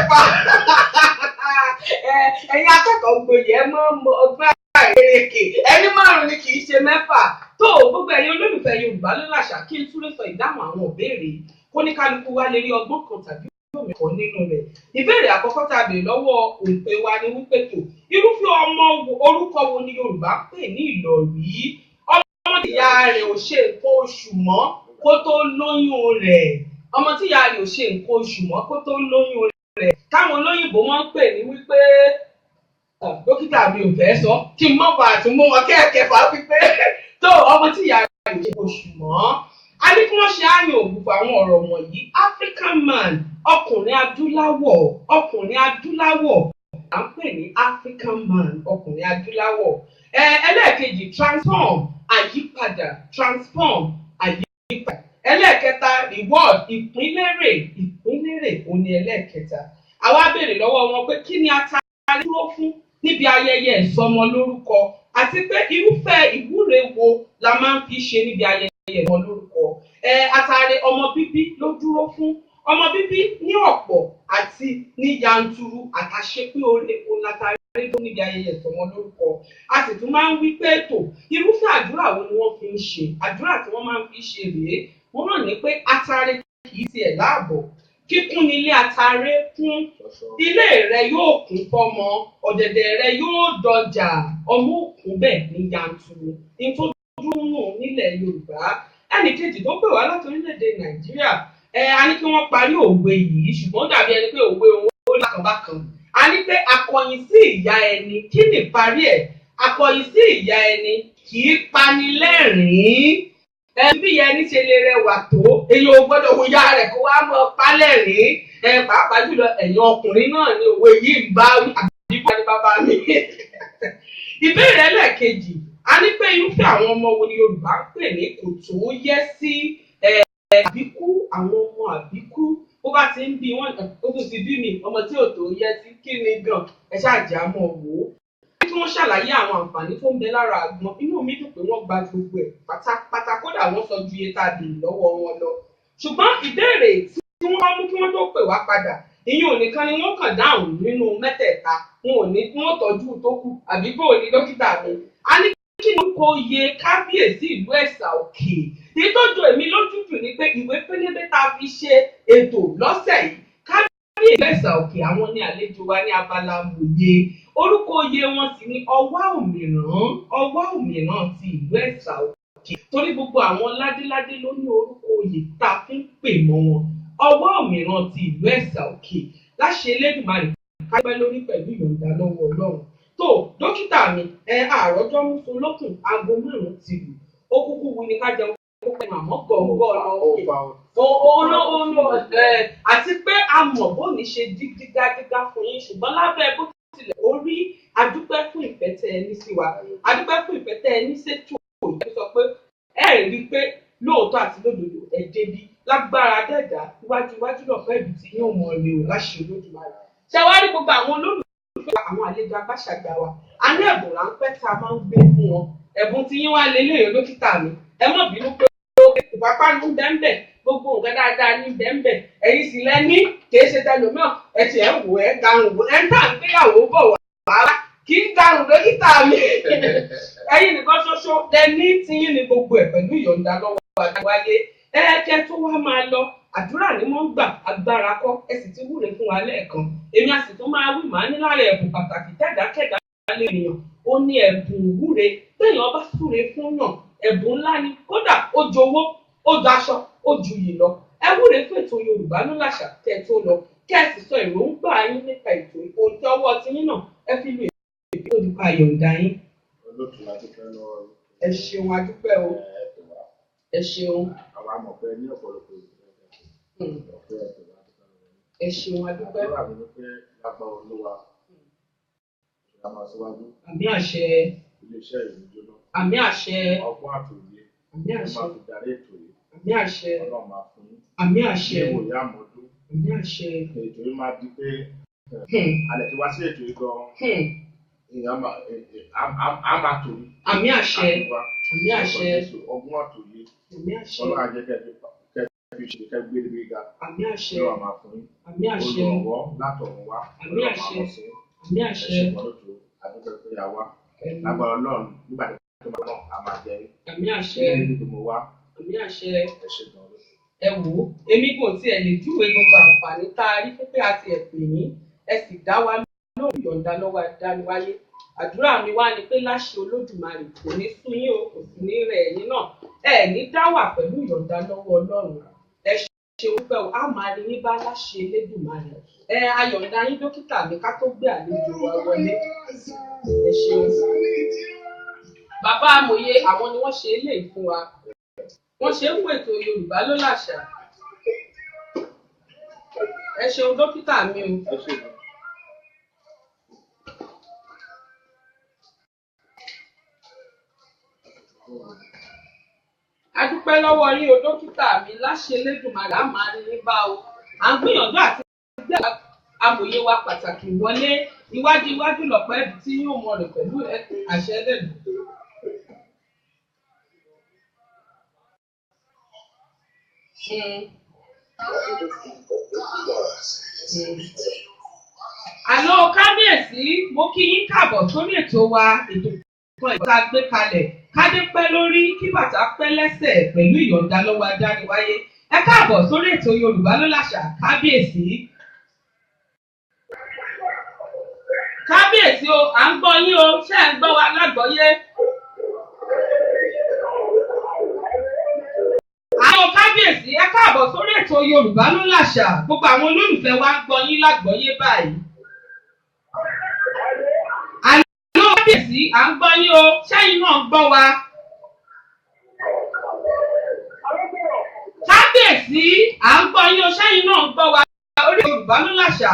Ẹ̀yin akẹ́kọ̀ọ́ gboyè ẹ mọ́ ọgbà èrèkè ẹni 5 ni kì í ṣe 6. Tó gbogbo ẹ̀yin olólùfẹ́ Yorùbá ló làṣà kí n túré sọ ìdáhùn àwọn ìbéèrè kó ní kálukú wa lè rí ọgbọ́n kan tàbí òmìnira nínú rẹ̀. Ìbéèrè àkọ́kọ́ tá a béèrè lọ́wọ́ òǹpẹ wa ni wípé tó irúfẹ́ ọmọ orúkọ wo ni Yorùbá pè ní Ìlọ̀rí? Ọmọ tí ìyá rẹ̀ ò ṣe nǹkan oṣù mọ́ kó tó lóyún rẹ̀. Ọmọ tí ìyá rẹ̀ ò ṣe nǹkan oṣù mọ́ kó tó lóyún rẹ̀. Káwọn olóyìnbó wọ́n ń pè ní wípé dókítà mi ò fẹ́ sọ kí n mọ̀ bá àtúnmú wọn kẹ́ẹ̀kẹ́ fà wípé tó ọmọ tí ìyá rẹ̀ ò ṣe oṣù mọ́. A ní kí wọ́n ṣe àyàn ògùnfà àwọn ọ̀rọ̀ wọ̀nyí. African man, ọkùnrin adúláwọ̀, ọkùnrin adúláwọ̀ à ń pè ní African man, ọkùnrin adúláwọ̀. Ẹlẹ́ẹ̀kejì transform, àyípadà, transform, àyípadà. Ẹlẹ́ẹ̀kẹta reward, ìpínlérè, ìpínlérè òun ni ẹlẹ́ẹ̀kẹta. Àwa béèrè lọ́wọ́ wọn pé kí ni ata dúró fún níbi ayẹyẹ ìsọmọ lórúkọ àti pé irúfẹ́ ìwúre wo la máa ń fi ṣe níbi ayẹyẹ ìsọmọ lórúkọ. Àtàrẹ ọmọ bíbí ló dúró fún. Ọmọ bíbí ní ọ̀pọ̀ àti ní yanturu àtàṣepé oore òun látàrí tó níbi ayẹyẹ ìsọmọ lórúkọ. A sì tún máa ń wí pé ètò irúfẹ́ àdúrà wo ni wọ́n fi ń ṣe. Àdúrà tí wọ́n máa ń fi ṣe rèé. Wọ́n rán ní pé àtàrẹ kì í tiẹ̀ láàbọ̀. Kíkún nílé àtàrẹ kún. Ilé rẹ yóò kún fọ́mọ. Ọ̀dẹ̀dẹ̀ rẹ yóò dọjà. Ọmọ òkun bẹ́ẹ̀ ní yanturu. Ní tó dúró nù nílẹ̀ Yorùbá. Ẹnì kejì tó pè wá láti orílẹ̀-èdè Nàìjíríà. A ní kí wọ́n parí òwe yìí ṣùgbọ́n dàbí ẹni pé òwe òun ó lákànbákan. A ní pé akọyin sí ìyá ẹni kí ni ìparí ẹ̀? Akọyin sí ìyá ẹni kì í pani lẹ́rìn-ín. Bí ìyá ẹni ṣe lè rẹwà tó èyí ò gbọ́dọ̀ wo ìyá rẹ̀ kó wá mọ́ pálẹ̀rín. Pàápàá jùlọ ẹ̀yin ọkùnrin náà ni òwe yìí ń bá àbíkú ẹni bàbá mi. Ìbéèrè ẹlẹ́ẹ̀kejì a ní pé irúfẹ́ àwọn ọmọ wo ni Yorùbá ń pè ní kò tó yẹ sí àbíkú. Àwọn ọmọ àbíkú bó bá ti ń bí wọn ó tún ti bí mi ọmọ tí ò tó yẹ sí kí ni gan ẹ ṣáàjà mọ̀ wò ó. Kí wọ́n ṣàlàyé àwọn àǹfààní tó ń bẹ lára àgbọn inú mi dùn pé wọ́n gba gbogbo ẹ̀ pátápátá kódà wọ́n sọ ju iye tá a béèrè lọ́wọ́ wọn lọ. Ṣùgbọ́n ìbéèrè tí wọ́n bá mú kí wọ́n tó pè wá padà ìyẹn ò nìkan ni wọ́n kàn dáhùn nínú mẹ́tẹ̀ẹ̀ta wọn ò ní kí wọ́n tọ́jú tó kù àbí bó ní dókítà mi. A ní kí ni kò yẹ kábíyèsí ìlú Ẹ̀sà Òkè. Ìtọ́jú èmi lójú jù ni pé ìwé pélébé tá a fi ṣe ètò lọ́sẹ̀ yìí kábíyèsí Ẹ̀sà Òkè àwọn ní àlejò wa ní abala mòye. Orúkọ oyè wọn sì ni Ọwá Òmìrán, Ọwá Òmìrán ti ìlú Ẹ̀sà Òkè. Torí gbogbo àwọn ládéládé ló ní orúkọ oyè tá a fi ń pè mọ́ wọn. Ọwá Òmìrán ti ìlú Ẹ̀sà Òkè láṣẹ Elédùmarè kápẹ́ lórí pẹ̀lú ìyọ̀ǹda lọ́wọ́ Ọlọ́run. Tó dókítà mi àròjọ mú so lókun aago 5 ti lù. Ó kúkú wí ní ká jẹun ó pẹ́ àmọ́ gọ̀ọ̀gọ̀ lọ́wọ́. Àti pé a mọ̀ bó ní ṣe dígágígá fún yín ṣùgbọ́n lábẹ́ bó tilẹ̀ ó rí adúpẹ́ fún ìfẹ́ tẹ ẹ ní sí wa. Adúpẹ́ fún ìfẹ́ tẹ ẹ ní sétò ìfẹ́ sọ pé ẹ rí i pé lóòótọ́ àti lódodo ẹ débi lágbára dẹ́ẹ̀dá iwájú lọ́pẹ́ ibi tí yóò mọ̀ rè ó láṣẹ Olódùmarè. Ṣé wàá rí gbogbo àwọn olólùfẹ́ àwọn àlejò agbáṣàgbà wa a ní ẹ̀bùn ráńpẹ́ tá a máa ń gbé fún wọn. Ẹ̀bùn tí yín wá lélẹ́yìn dókítà mi ẹ má bínú pé ìpápá ló ń bẹ́ńbẹ̀ gbogbo nǹkan dáadáa ní bẹ́ńbẹ̀ ẹ̀yin sì lẹ́ní kìí ṣe tẹlòmíràn ẹ ti ẹ̀ wò ẹ́ garùn wò ẹ̀ ń tà ń gbéyàwó bọ̀ wá kì í garùn dókítà mi. Ẹ̀yin nìkan ṣoṣo lẹ́ní tíyín ní gbogbo ẹ̀ pẹ̀lú ìyọ̀ǹda lọ́wọ́ àdáwáyé. Ẹ̀ẹ́kẹ́ tó wá máa lọ àdúrà ni wọ́n ń gbà agbára kọ́ ẹ sì ti wúre fún wa lẹ́ẹ̀kan. Èmi a sì tún máa wí màá ní lára ẹ̀bùn pàtàkì tẹ̀dákẹ́dá lè ènìyàn ó ní ẹ̀bùn ìwúre téèyàn bá súre fún yàn ẹ̀bùn ńlá ni kódà ó jowó ó daṣọ ó ju yìí lọ. Ẹ wúre fún ètò Yorùbá ló làṣà kẹ́ tó lọ kẹ́ ẹ sì sọ èròǹgbà yín nípa ètò ìkòǹtẹ́ ọwọ́ tiyín náà ẹ fi lu èdè tó dùkọ àyọ̀ǹda yín. Ẹ ṣeun adúpẹ́ o ẹ ṣeun. Àwọn amọ̀fẹ́ ní ọ̀pọ̀lọpọ̀ ẹ ṣeun adúpẹ́. àdúrà mi ni pé lágbára Olúwa ìyá máa síwájú. Àmì àṣẹ. iléeṣẹ́ ìlú jóná. Àmì àṣẹ. Ọgbọ́n àtòyé. Àmì àṣẹ. Máa fi darí ètò yìí. Àmì àṣẹ. Ọlọ́run máa fún yín. Àmì àṣẹ. Ní ìwòye àmọ́dún. Àmì àṣẹ. Ètò yìí máa di pé alẹ́ tí wá sí ètò yìí gan-an. Èèyàn máa tò yìí. Àmì àṣẹ. Àmì àṣẹ. Ọgbọ́n àtòyé. Àmì àṣẹ. Ọlọ́run á jẹ́ kẹ́ fi ṣe kẹ́ gbé níbi ga. Àmì àṣẹ. Ọlọ́run máa fún yín. Àmì àṣẹ. Olùrànwọ́ látọ̀run wá. Àmì àṣẹ. Àmì àṣẹ. Ẹ̀ṣẹ̀ kan lóto àdúgbò pé a wá. Lágbára Ọlọ́run nígbà tí wọ́n náà a máa jẹ yín. Àmì àṣẹ. Ní ibi mo wá. Àmì àṣẹ. Ẹ̀ṣẹ̀ kan lóto. Ẹ wò ó, èmi kò tiẹ̀ lè júwèé gbogbo àǹfààní tá a rí pé a ti ẹ̀ pè yín, ẹ sì dá wa lóhùn yọ̀ǹda lọ́wọ́ adániwáyé. Àdúrà mi wá ni pé láṣẹ Olódùmarè kò ní sú yín o, kò sì ní rẹ̀ ẹ̀yin náà. Ẹ ní dá wà pẹ̀lú yọ̀ǹda lọ́wọ́ Ọlọ́run. Ẹ ṣe wípé o, a máa rí yín bá láṣẹ Elédùmarè. Ayọ̀ǹda yín dókítà mi ká tó gbé àlejò wa wọlé. Ẹ ṣeun. Bàbá amòye àwọn ni wọ́n ṣe eléyìí fún wa. Wọ́n ṣe é fún ètò Yorùbá ló làṣà. Ẹ ṣeun dókítà mi o. Ẹ ṣe gan. A dúpẹ́ lọ́wọ́ yín o dókítà mi láṣẹ Elédùmarè á máa rí yín bá o. À ń gbìyànjú àti gbé amòye wa pàtàkì wọlé iwájú lọ̀pọ̀ ẹ̀bí tí yóò mọ rẹ̀ pẹ̀lú àṣẹ Ẹlẹ́dùn. Àlọ́ kábíyèsí mo kí yín káàbọ̀ sórí ètò wa ètò kan ìta gbé kalẹ̀ kádé pẹ́ lórí kí bàtà pẹ́ lẹ́sẹ̀ pẹ̀lú ìyọ̀ǹda lọ́wọ́ adániwáyé. Ẹ káàbọ̀ sórí ètò Yorùbá ló làṣà kábíyèsí. Kábíyèsí o, à ń gbọ́ yín o, ṣé ẹ̀ ń gbọ́ wa lágbọ́yé? Àwọn kábíyèsí ẹ káàbọ̀ sórí ètò Yorùbá ló làṣà gbogbo àwọn olólùfẹ́ wa ń gbọ́ yín lágbọ́yé báyìí. Àlọ́ kábíyèsí à ń gbọ́ yín o, ṣẹ́yìn náà ń gbọ́ wa? Kábíyèsí à ń gbọ́ yín o, ṣẹ́yìn náà ń gbọ́ wa? Orí Yorùbá ló làṣà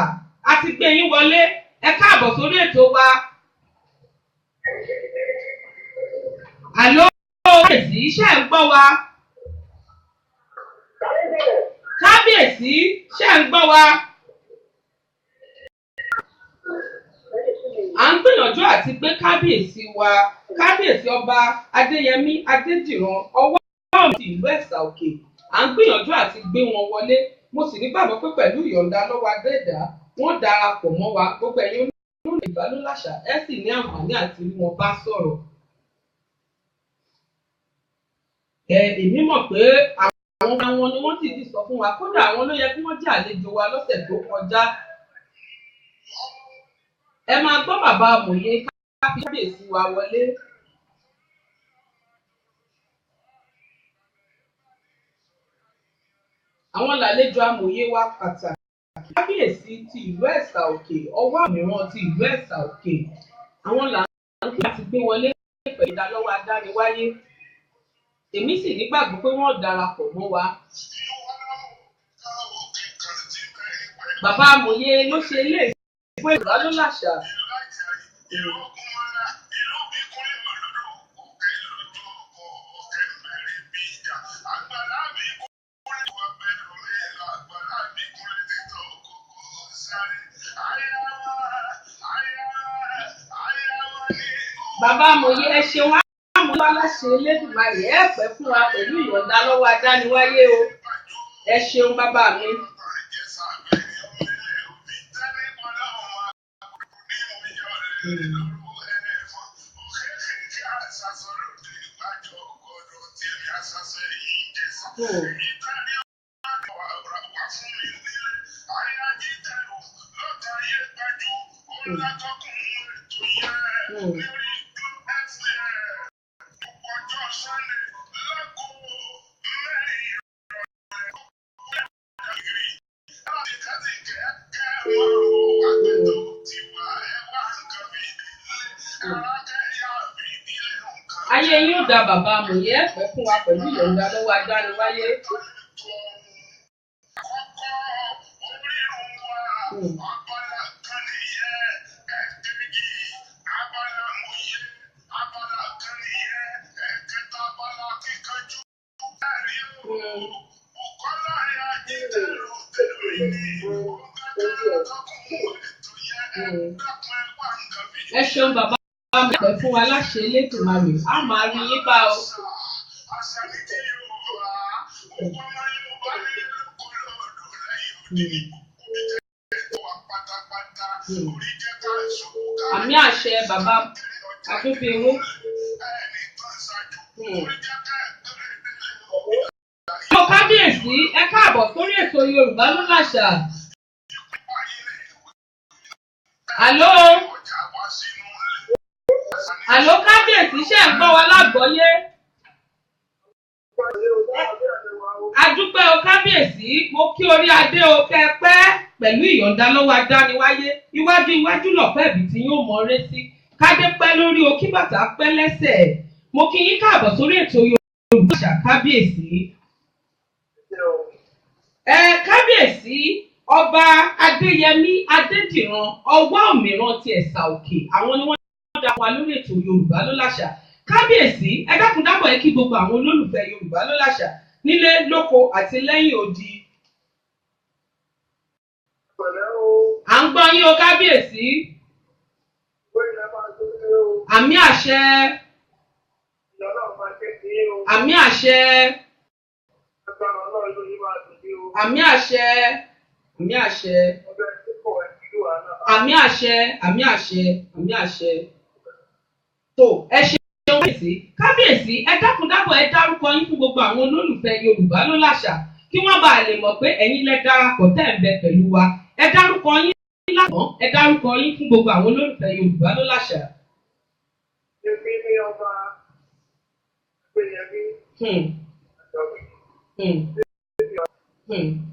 a ti gbé yín wọlé ẹ káàbọ̀ sórí ètò wa. Àlọ́ kábíyèsí ṣé ẹ̀ ń gbọ́ wa? Kábíyèsí ṣé ẹ̀ ń gbọ́ wa? À ń gbìyànjú àti gbé kábíyèsí wa kábíyèsí ọba Adéyẹmí Adédìran ọwọ́ ọ̀run ti ìlú Ẹ̀sà Òkè. À ń gbìyànjú àti gbé wọn wọlé mo sì nígbàgbọ́ pé pẹ̀lú ìyọ̀ǹda lọ́wọ́ adẹ́dá wọ́n darapọ̀ mọ́ wa gbogbo ẹ̀yin olóòlù Yorùbá ló làṣà ẹ sì ní àǹfààní àti rí wọn bá sọ̀rọ̀. Èmi mọ̀ pé àwọn ni wọ́n sì ti sọ fún wa kódà àwọn ló yẹ kí wọ́n jẹ́ àlejò wa lọ́sẹ̀ tó kọjá. Ẹ máa gbọ́ bàbá amòye kábíyèsí wa wọlé. Àwọn làlejò amòye wa pàtàkì kábíyèsí ti ìlú Ẹ̀sà Òkè ọwọ́ mìíràn ti ìlú Ẹ̀sà Òkè. Àwọn làwọn láti gbé wọlé pẹ̀lú ìdálọ́wọ́ adániwáyé. Èmi sì nígbàgbọ́ pé wọ́n darapọ̀ mọ́ wa. Bàbá amòye ló ṣe ilé ìwé Yorùbá ló làṣà. Bàbá amòye ẹ ṣeun àmọ́ wá láṣẹ Elédùmarè ẹ pẹ́ fún wa pẹ̀lú ìyọ̀ǹda lọ́wọ́ adániwáyé o. Ẹ ṣeun bàbá mi. Ayé yóò da bàbá amòye ẹ pẹ́ fún wa pẹ̀lú ìyọ̀ǹda lọ́wọ́ adániwáyé. Ẹ ṣeun bàbá mi pẹ̀ fún wa láṣẹ Elédùmarè, a máa rí yín bá o. Àmì àṣẹ bàbá Akínfẹ́wó. Ọmọ kábíyèsí, ẹ káàbọ̀ sórí ètò Yorùbá ló láṣà. Àló. Àló kábíyèsí ṣe ń gbọ́ wa lágbọ́yé. Adúpẹ́ o kábíyèsí, mo kí orí adé o kẹ́pẹ́ pẹ̀lú ìyọ̀ǹda lọ́wọ́ adániwáyé. Iwájú lọ̀pẹ́ ìbí tí yóò mọ ré sí. Kádé pẹ́ lórí o kí bàtà pẹ́ lẹ́sẹ̀. Mo kí yín káàbọ̀ sórí ètò Yorùbá àṣà kábíyèsí. Kábíyèsí ọba Adéyẹmí Adédìran ọwá òmíràn ti Ẹ̀sà Òkè, àwọn ni wọ́n dá wa lórí ètò Yorùbá ló láṣà. Kábíyèsí ẹ dákun dábọ̀ ẹ kí gbogbo àwọn olólùfẹ́ Yorùbá ló láṣà nílé lóko àti lẹ́yìn odi. À ń gbọ́ yín o kábíyèsí. Àmì àṣẹ. Àmì àṣẹ. Àmì àṣẹ. Àmì àṣẹ. Àmì àṣẹ. Àmì àṣẹ. Àmì àṣẹ. Tó ẹ ṣe kábíyèsí ẹ dákun dábọ̀ ẹ dárúkọ yín fún gbogbo àwọn olólùfẹ́ Yorùbá ló láṣà kí wọ́n bá lè mọ̀ pé ẹ̀yin lẹ darapọ̀ tẹ́ ẹ̀ ń bẹ pẹ̀lú wa. Ẹ dárúkọ yín lánàá, ẹ dárúkọ yín fún gbogbo àwọn olólùfẹ́ Yorùbá ló láṣà. Èmi ni ọba Adéyẹmí Àjọbí.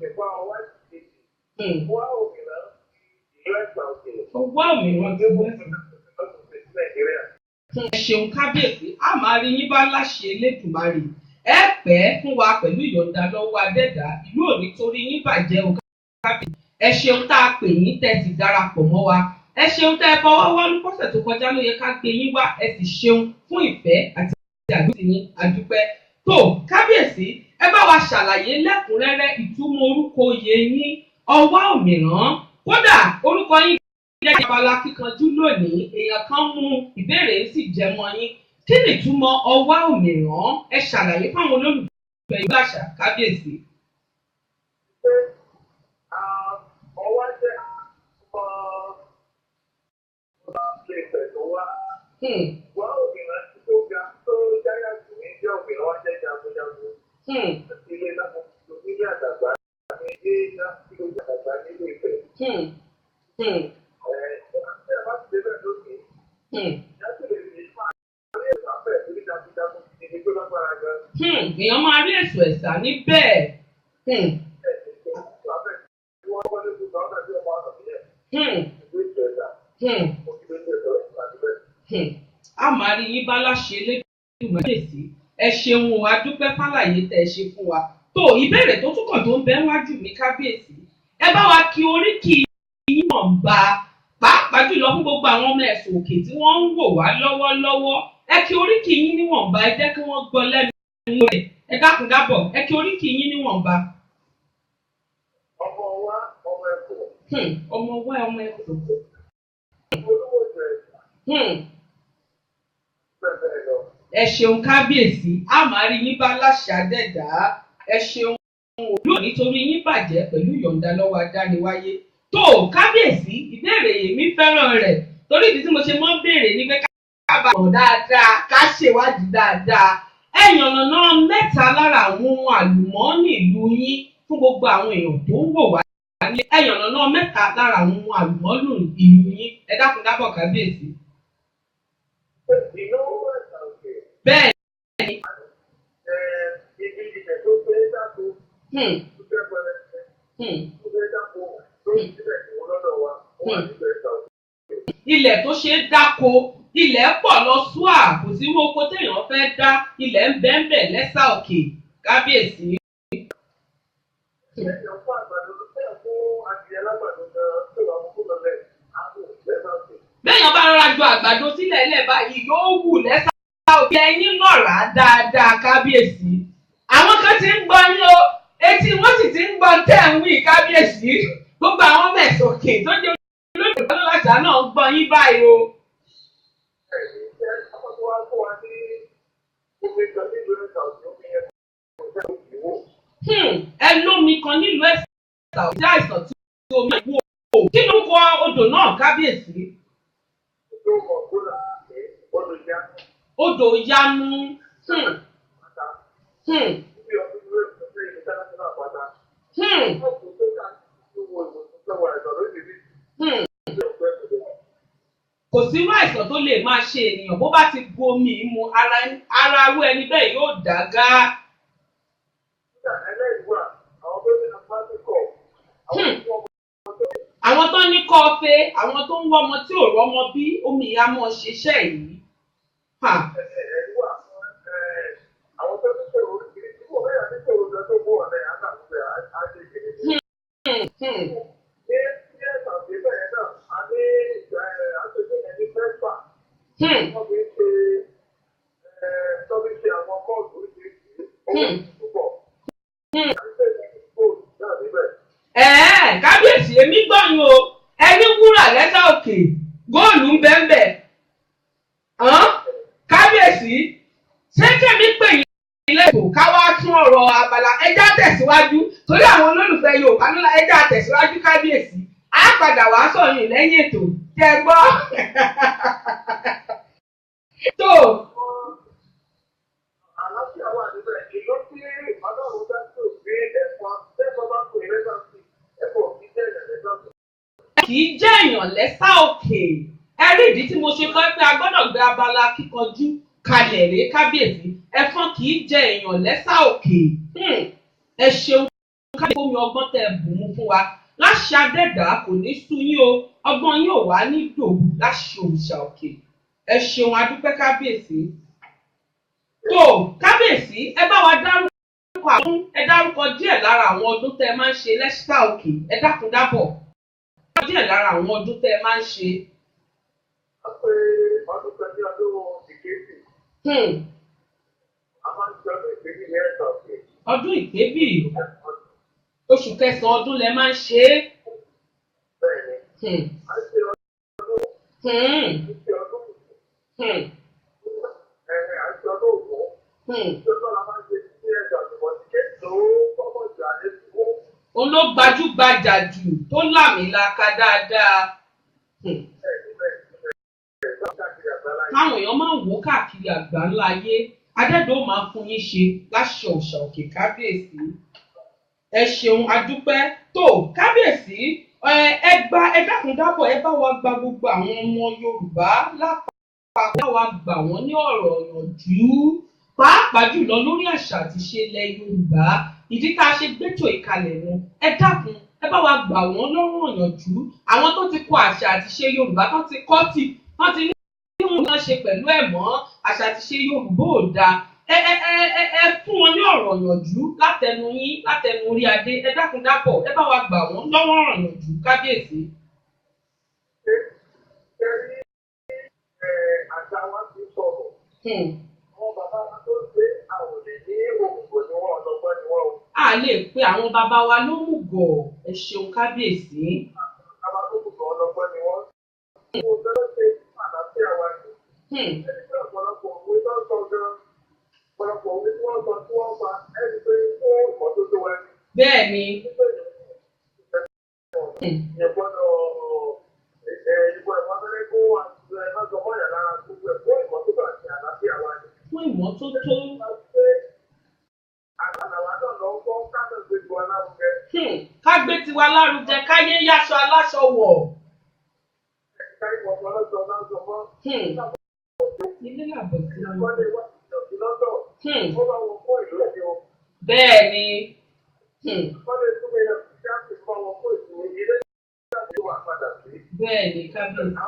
Ìfọ̀ ọwọ́ ìdíje. Wá òmìnira ìlú Ẹ̀sà Òkè. Ọwọ́ òmìnira ti wọ́n sí. Ẹ ṣeun kábíyèsí, a máa rí yín bá láṣẹ Elédùmarè. Ẹ pẹ́ fún wa pẹ̀lú ìyọ̀ǹda lọ́wọ́ Adẹ́dà, ìlú ò ní torí yín bàjẹ́ o kábíyèsí. Ẹ ṣeun tá a pè yín tẹ́ sì darapọ̀ mọ́ wa. Ẹ ṣeun tẹ́ ẹ fọwọ́ wọ́nú pọ́sẹ̀ tó kọjá ló yẹ ká gbé yín wá. Ẹ sì ṣeun fún ìfẹ́ àti àdúgbò yín, adúpẹ́. Tó kábíyèsí ẹ bá wa ṣàlàyé lẹ́kùnrẹ́rẹ́ ìtumọ̀ orúkọ oyè yín ọwá òmíràn. Kódà orúkọ yín jẹ́ abala kíkanjú lónìí, èèyàn kan mú ìbéèrè sì jẹ́ mọ́ yín. Kí ni ìtumọ̀ ọwá òmíràn? Ẹ ṣàlàyé fáwọn olólùfẹ́ Yorùbá àṣà kábíyèsí. Ọwá jẹ́ wá òmìnira tí tó ga tó jáyà jù ní jẹ́ òmìnira wá jẹ́ jagunjagun. Ilé lápò tó nílé àdàgbà ní ilé iná tí ó jẹ́ àdàgbà nílé Ifẹ̀. Ẹ bá ti débẹ̀ lókè. Yàtọ̀ lè rí máa rí ẹ̀sà bẹ́ẹ̀ torí jagunjagun ti di tó lágbára gan. Èèyàn máa rí èso ẹ̀sà níbẹ̀. Wọ́n wọlé tó bá ọ̀dà tí ọmọ ọ̀dà sílẹ̀. Ìwé ìjẹ̀dá. A máa rí yín bá láṣẹ Elédùmarè. Ẹ ṣeun o, adúpẹ́ fàlàyé tẹ́ ẹ ṣe fún wa. Tó ìbéèrè tó tún kàn tó ń bẹ wájú mi kábíyèsí. Ẹ bá wa kí oríkì yín mọ̀ ń ba pàápàá jùlọ fún gbogbo àwọn ọmọ Ẹ̀sà Òkè tí wọ́n ń wò wá lọ́wọ́lọ́wọ́. Ẹ kí oríkì yín níwọ̀nba, ẹ jẹ́ kí wọ́n gbọ́ lẹ́nu rẹ̀. Ẹ dákun dábọ̀, ẹ kí oríkì yín níwọ̀nba. Ọmọ wa ọmọ Ẹ̀kọ́. Ọmọ wa ọmọ Ẹ̀kọ́. Olówó ìjẹ̀dá. Ẹ ṣeun kábíyèsí, a máa rí yín bá láṣẹ Adẹ́dà. Ẹ ṣeun òlú nítorí yín bàjẹ́ pẹ̀lú ìyọ̀ǹda lọ́wọ́ adániwáyé. Tó kábíyèsí ìbéèrè èmi fẹ́ràn rẹ̀ torí ìdí tí mo ṣe mọ́ béèrè ní pé ká bá wọn dáadáa ká ṣèwádìí dáadáa. Ẹ yànnàná mẹ́ta lára àwọn ohun àlùmọ́ọ́nì ìlú yín fún gbogbo àwọn èèyàn tó ń wò wá ní. Ẹ yànnàná mẹ́ta lára àwọn ohun àlùmọ́ọ́nì ìlú yín. Ẹ dákun dábọ̀ kábíyèsí. Bẹ́ẹ̀ ni. Ibi ìdìbẹ̀ tó gbé dáko. Tó jẹ́ pẹ̀lẹ́. Tó gbé dáko lórí ìdíbẹ̀ tí wọ́n lọ́dọ̀ wa. Wọ́n wà nígbà Ẹ̀sà Òkè. Ilẹ̀ tó ṣe é dáko, ilẹ̀ pọ̀ lọ súà, kò sí irú oko téèyàn fẹ́ dá, ilẹ̀ ń bẹ́ńbẹ̀ l'Ẹ́sà Òkè kábíyèsí. Ẹ̀yọ̀ fún àgbàdo ló fẹ́ fún adìyẹ lágbàdo gan-an tó wà fún kúlọ̀ lẹ̀ àbò l'Ẹ́sà Òkè. Béèyàn bá rọra ju àgbàdo sílẹ̀ lẹ̀ báyìí yóò wù l'Ẹ́sà Òkè. Ẹyin lọ́ràá dáadáa kábíyèsí. Àwọn kan ti ń gbọ́ yín o, etí wọ́n sì ti ń gbọ́ tẹ́ ń wí kábíyèsí gbogbo àwọn mẹ̀sọ̀kè tó jẹ́ olóògbé lọ́lọ́jà náà ń gbọ́ yín báyìí o. Ẹ lómi kan nílùú Ẹ̀sà ó jẹ́ àìsàn tí omi ìwò o. Kí ló kọ odò náà kábíyèsí? Odò Yanu. Kò sí irú àìsàn tó lè máa ṣe ènìyàn bó bá ti bu omi mu ara arú ẹni bẹ́ẹ̀ yóò dágá. Àwọn tó ní kọ́ọ̀fẹ́, àwọn tó ń wọ́ ọmọ tí ò rọ́mọ bí omi ìyá mọ́ ṣiṣẹ́ yìí. Kábíyèsí èmi gbọ́yìn o ẹni wúrà lẹ́sà òkè góòlù ń bẹ́ẹ̀ kábíyèsí ṣé kẹ́mi pè yín lẹ́kọ̀ọ́ ká wá tún ọ̀rọ̀ abala ẹja tẹ̀síwájú torí àwọn olólùfẹ́ Yorùbá ńlá ẹja tẹ̀síwájú kábíyèsí á padà wá sọ̀yìn lẹ́yìn ètò tẹ́ gbọ́. tó àlàáfíà wà níbẹ̀ ìlú tí ọlọ́run bá tó gbé ẹ̀fọn tẹ́fọ́ bá kò lẹ́sà sí ẹ̀fọ́ kì í jẹ́ ìrẹ̀lẹ́sà sí. kì í jẹ́ èèyàn lẹ́sà òkè ẹ rí ìdí tí mo ṣe kọ́ pé a gbọ́dọ̀ gbé abala kíkanjú kalẹ̀ rèé kábíyèsí ẹ̀fọn kì í jẹ́ èèyàn lẹ́sà òkè ẹ ṣeun kábíyèsí omi ọgbọ́n tẹ bùnmú fún wa láṣẹ adẹ́dà kò ní sú yín o ọgbọ́n yín ò wá ní dòwú láṣẹ òrìṣà òkè ẹ ṣeun adúpẹ́ kábíyèsí. tó kábíyèsí ẹ bá wa dárúkọ díẹ̀ lára àwọn ọdún tẹ máa ń ṣe lẹ́sà òkè ẹ dákun dábọ̀ díẹ̀ lára àwọn ọdún tẹ máa ń ṣe. a pé ọdún kan ní ọdún ìkejì. a máa ń ṣe ọdún ìkejì ní Ẹ̀sà Òkè. ọdún ìkébì oṣù kẹsàn-án ọdún lẹ máa ń ṣe é. bẹ́ẹ̀ni a ṣe ọdún ìṣe ọdún àti ọdún ògún tó tọ́lá máa ń ṣe ní Ẹ̀sà Òkè wọ́n ti ké tó kọ́kọ́ jù àlẹ́ sí wó. òun ló gbajúgbajà jù tó làmìlaka dáadáa. táwọn èèyàn máa ń wò káàkiri àgbáńlá ayé adẹ́dọ̀ máa fún yín ṣe láṣẹ òòṣà òkè kábíyèsí. ẹ ṣeun adúpẹ́ tó kábíyèsí ẹ dákun dábọ̀ ẹ bá wa gba gbogbo àwọn ọmọ Yorùbá lápapọ̀ bá wa gbà wọ́n ní ọ̀rọ̀ ìyànjú pàápàá jùlọ lórí àṣà àti ìṣe ilẹ̀ Yorùbá ìdí tá a ṣe gbétò ìkàlẹ̀ nu ẹ dákun ẹ bá wa gbà wọ́n lọ́rùn ìyànjú àwọn tó ti kọ àṣà àti ìṣe Yorùbá tó ti kọ́ tì wọ́n ti ní ìwọ̀n náà ṣe pẹ̀lú ẹ̀ mọ́ àṣà àti ìṣe Yorùbá ò dáa ẹ fún wọn ní ọ̀rọ̀ ìyànjú látẹnu yín látẹnu orí adé ẹ dákun dábọ̀ ẹ bá wa gbà wọ́n lọ́wọ́ ọ̀rọ̀ ìyànjú kábíyèsí. àṣà wa ti sọ̀rọ̀. Àwọn bàbá wa tó ṣe àwọn lè ní òmùgọ̀ ni wọ́n ọlọ́gbọ́n ni wọ́n. a lè pe àwọn bàbá wa lómùgọ̀ ẹ ṣeun kábíyèsí. Bàbá lómùgọ̀ ọlọ́gbọ́n ni wọ́n. Mo fẹ́ ṣe àlàáfíà wa ni. Ọ̀pọ̀lọpọ̀ òwe tó ń sọ gan-an. Ọ̀pọ̀lọpọ̀ òwe tí wọ́n sọ tí wọ́n pa ẹni pé ó ìmọ́tótó wa ni. bẹ́ẹ̀ ni. Ìgbọ́dọ̀ wọn fẹ́rẹ́ kó àtúntò ẹ̀ mọ́yà lára gbogbo ẹ̀ fún ìmọ́tótó àti àlàáfíà wa ni. fún ìmọ́tótó. ká gbé tiwa lárugẹ káyé yáṣọ aláṣọ wọ̀. ilé làbọ̀ sí wọn. bẹ́ẹ̀ ni. bẹ́ẹ̀ ni kábíyèsí.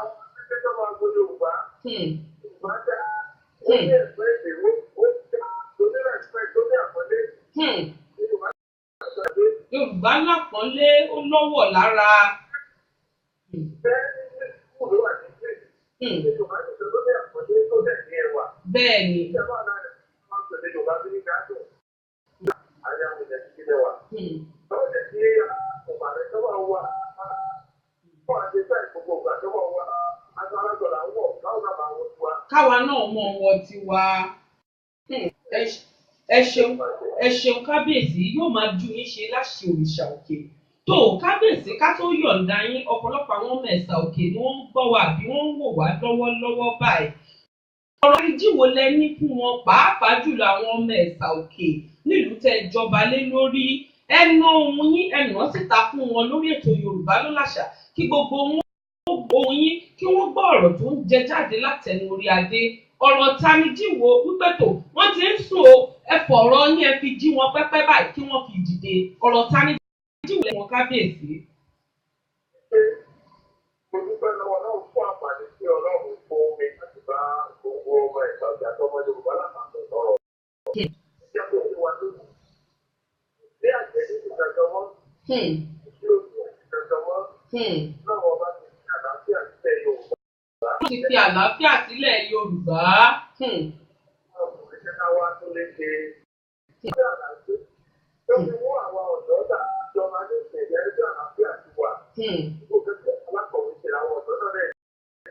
Yorùbá lápọ́nlé ó lọ́wọ̀ lára. Bẹ́ẹ̀ ni. káwa náà mọ ọwọ́ tiwa. Ẹ ṣeun kábíyèsí, yóò máa ju yín ṣe láṣẹ òrìṣà òkè. Tó kábíyèsí ká tó yọ̀ǹda yín, ọ̀pọ̀lọpọ̀ àwọn ọmọ Ẹ̀sà Òkè ni wọ́n ń gbọ́ wa àbí wọ́n ń wò wá lọ́wọ́lọ́wọ́ báyìí. Ọ̀rọ̀ ìjíwò lẹ ní fún wọn, pàápàá jùlọ àwọn ọmọ Ẹ̀sà Òkè nílùú tẹ́ jọba lé lórí. Ẹnu ohun yín ẹ̀nà síta fún wọn lórí ètò Yorùbá ló láṣà, kí gbogbo ohun yín kí wọ́n gbọ́ ọ̀rọ̀ tó ń jẹ jáde látẹnu orí adé. Ọ̀rọ̀ tanijíwo wípé tó wọ́n ti ń sùn o, ẹ fọ̀rọ̀ yín ẹ fi jí wọn pẹ́pẹ́ báyìí kí wọ́n fi dìde. Ọ̀rọ̀ tanijíwo lẹ́wọ̀n kábíyèsí. Mo dúpẹ́ lọ́wọ́ náà fún àǹfààní tí Ọlọ́run fún mi láti bá gbogbo ọmọ Ẹ̀sà Òkè àtọmọ Yorùbá lápapọ̀ sọ̀rọ̀. Ìjẹ́ kó ti wà lónìí. Bí àjẹ́jú ti dandan mọ́, tí òkú ti dandan mọ́, náà wọ́n bá ti fi àlàáfíà sílẹ̀ Yorùbá. Wọ́n ti fi àlàáfíà sílẹ̀ Yorùbá. Ọkùnrin ṣe ká wá tó lè ṣe ìgbé àlàáfíà. Tó fi mú àwọn ọ̀dọ́ dà ìjọba ní ìṣẹ̀lẹ̀ ẹgbẹ́ àlàáfíà ti wà.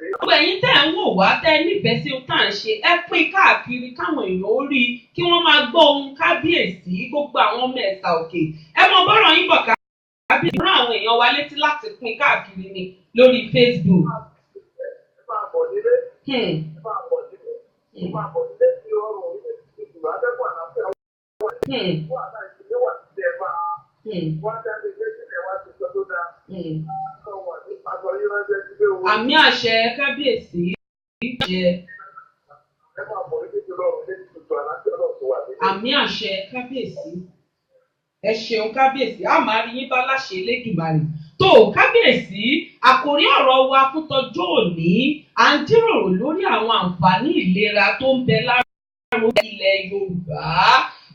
Gbogbo ẹ̀yin tẹ́ ń wò wá tẹ́ nífẹ̀ẹ́ sí ohun tá à ń ṣe, ẹ pín káàkiri káwọn èèyàn ó rí i kí wọ́n máa gbọ́ ohun kábíyèsí gbogbo àwọn ọmọ Ẹ̀sà Òkè. Ẹ mọ bọ́rọ̀ yín bọ̀ kábíyèsí rán àwọn èèyàn wa létí láti pín káàkiri ni lórí Facebook. Ẹ máa bọ̀ nílé. Ẹ máa bọ̀ nílé. Ẹ máa bọ̀ nílé tí ọrùn orílẹ̀ èdè ìgbà dẹ́kun àlàáfíà wà. Wọ́n àná ìdílé wà sí ẹ̀ máa. Wọ́n á dábìí pé sílẹ̀ wá ti sọ tó dáa. Àmì àṣẹ kábíyèsí jẹ. Àmì àṣẹ kábíyèsí. Ẹ ṣeun kábíyèsí, a máa rí yín bá láṣẹ Elédùmarè. Tó kábíyèsí, àkòrí ọ̀rọ̀ wa fún tọjọ́ òní, à ń jíròrò lórí àwọn àǹfààní ìlera tó ń bẹ lára ilẹ̀ Yorùbá.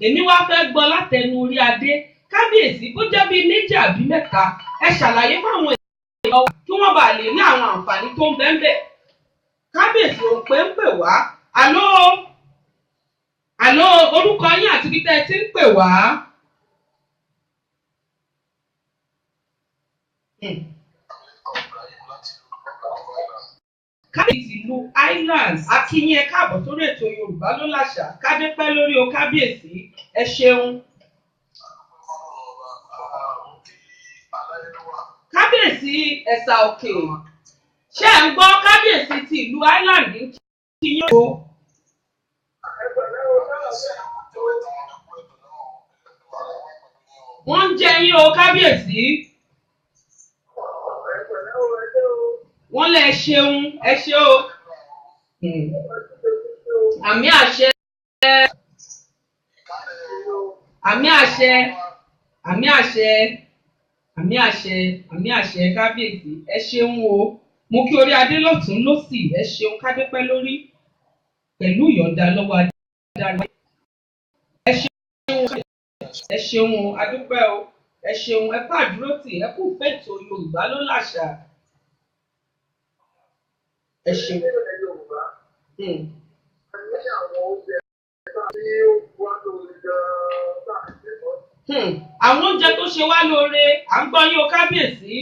Èmi wá fẹ́ gbọ́ látẹnu orí adé. Kábíyèsí bó jẹ́ bíi méjì àbí mẹ́ta, ẹ ṣàlàyé fáwọn èèyàn kí wọ́n bá lè rí àwọn àǹfààní tó ń bẹ. Kábíyèsí ò pé ń pè wá. Àló orúkọ yín àti bí tẹ́ ẹ ti ń pè wá. Kábíyèsí ìlú Island, akínyìn ẹ káàbọ̀ sórí ètò Yorùbá ló láṣà, kádé pẹ́ lórí o kábíyèsí, ẹ ṣeun. Kábíyèsí Ẹ̀sà Òkè, ṣé ẹ̀ ń gbọ́ kábíyèsí ti ìlú Island ń kí yín o? Wọ́n ń jẹ yín o kábíyèsí. Wọ́n lẹ ṣeun, ẹ ṣé o. Àmì àṣẹ. Àmì àṣẹ. Àmì àṣẹ. Àmì àṣẹ. Àmì àṣẹ kábíyèsí, ẹ ṣeun o. Mo kí orí adé lọ́tún lósì, ẹ ṣeun kádépẹ́ lórí pẹ̀lú ìyọ̀ǹda lọ́wọ́ adára. Ẹ ṣeun o, adúpẹ́ o. Ẹ ṣeun, ẹ kú àdúrótì, ẹ kú fètò Yorùbá ló láṣà. Ẹ ṣeun. Àwọn oúnjẹ tó ṣe wá lóore, à ń gbọ́ yín o kábíyèsí.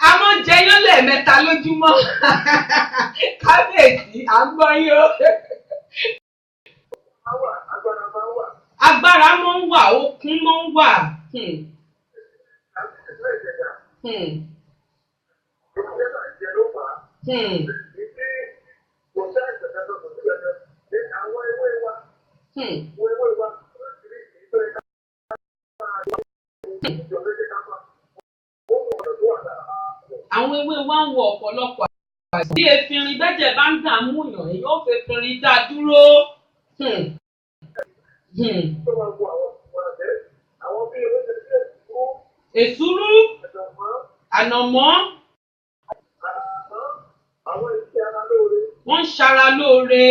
A máa ń jẹ yán lẹ́ẹ̀mẹ́ta lójúmọ́. Kábíyèsí, à ń gbọ́ yín o. Agbára máa ń wà, okun máa ń wà. Àwọn ewé wa ń wọ ọ̀pọ̀lọpọ̀ àìsàn. Bí efinrin bẹ́jẹ̀ bá ń dààmú yàn, èèyàn ó fi efinrin dá dúró. Èsúrú, ànàmọ́, wọ́n ń ṣara lóore.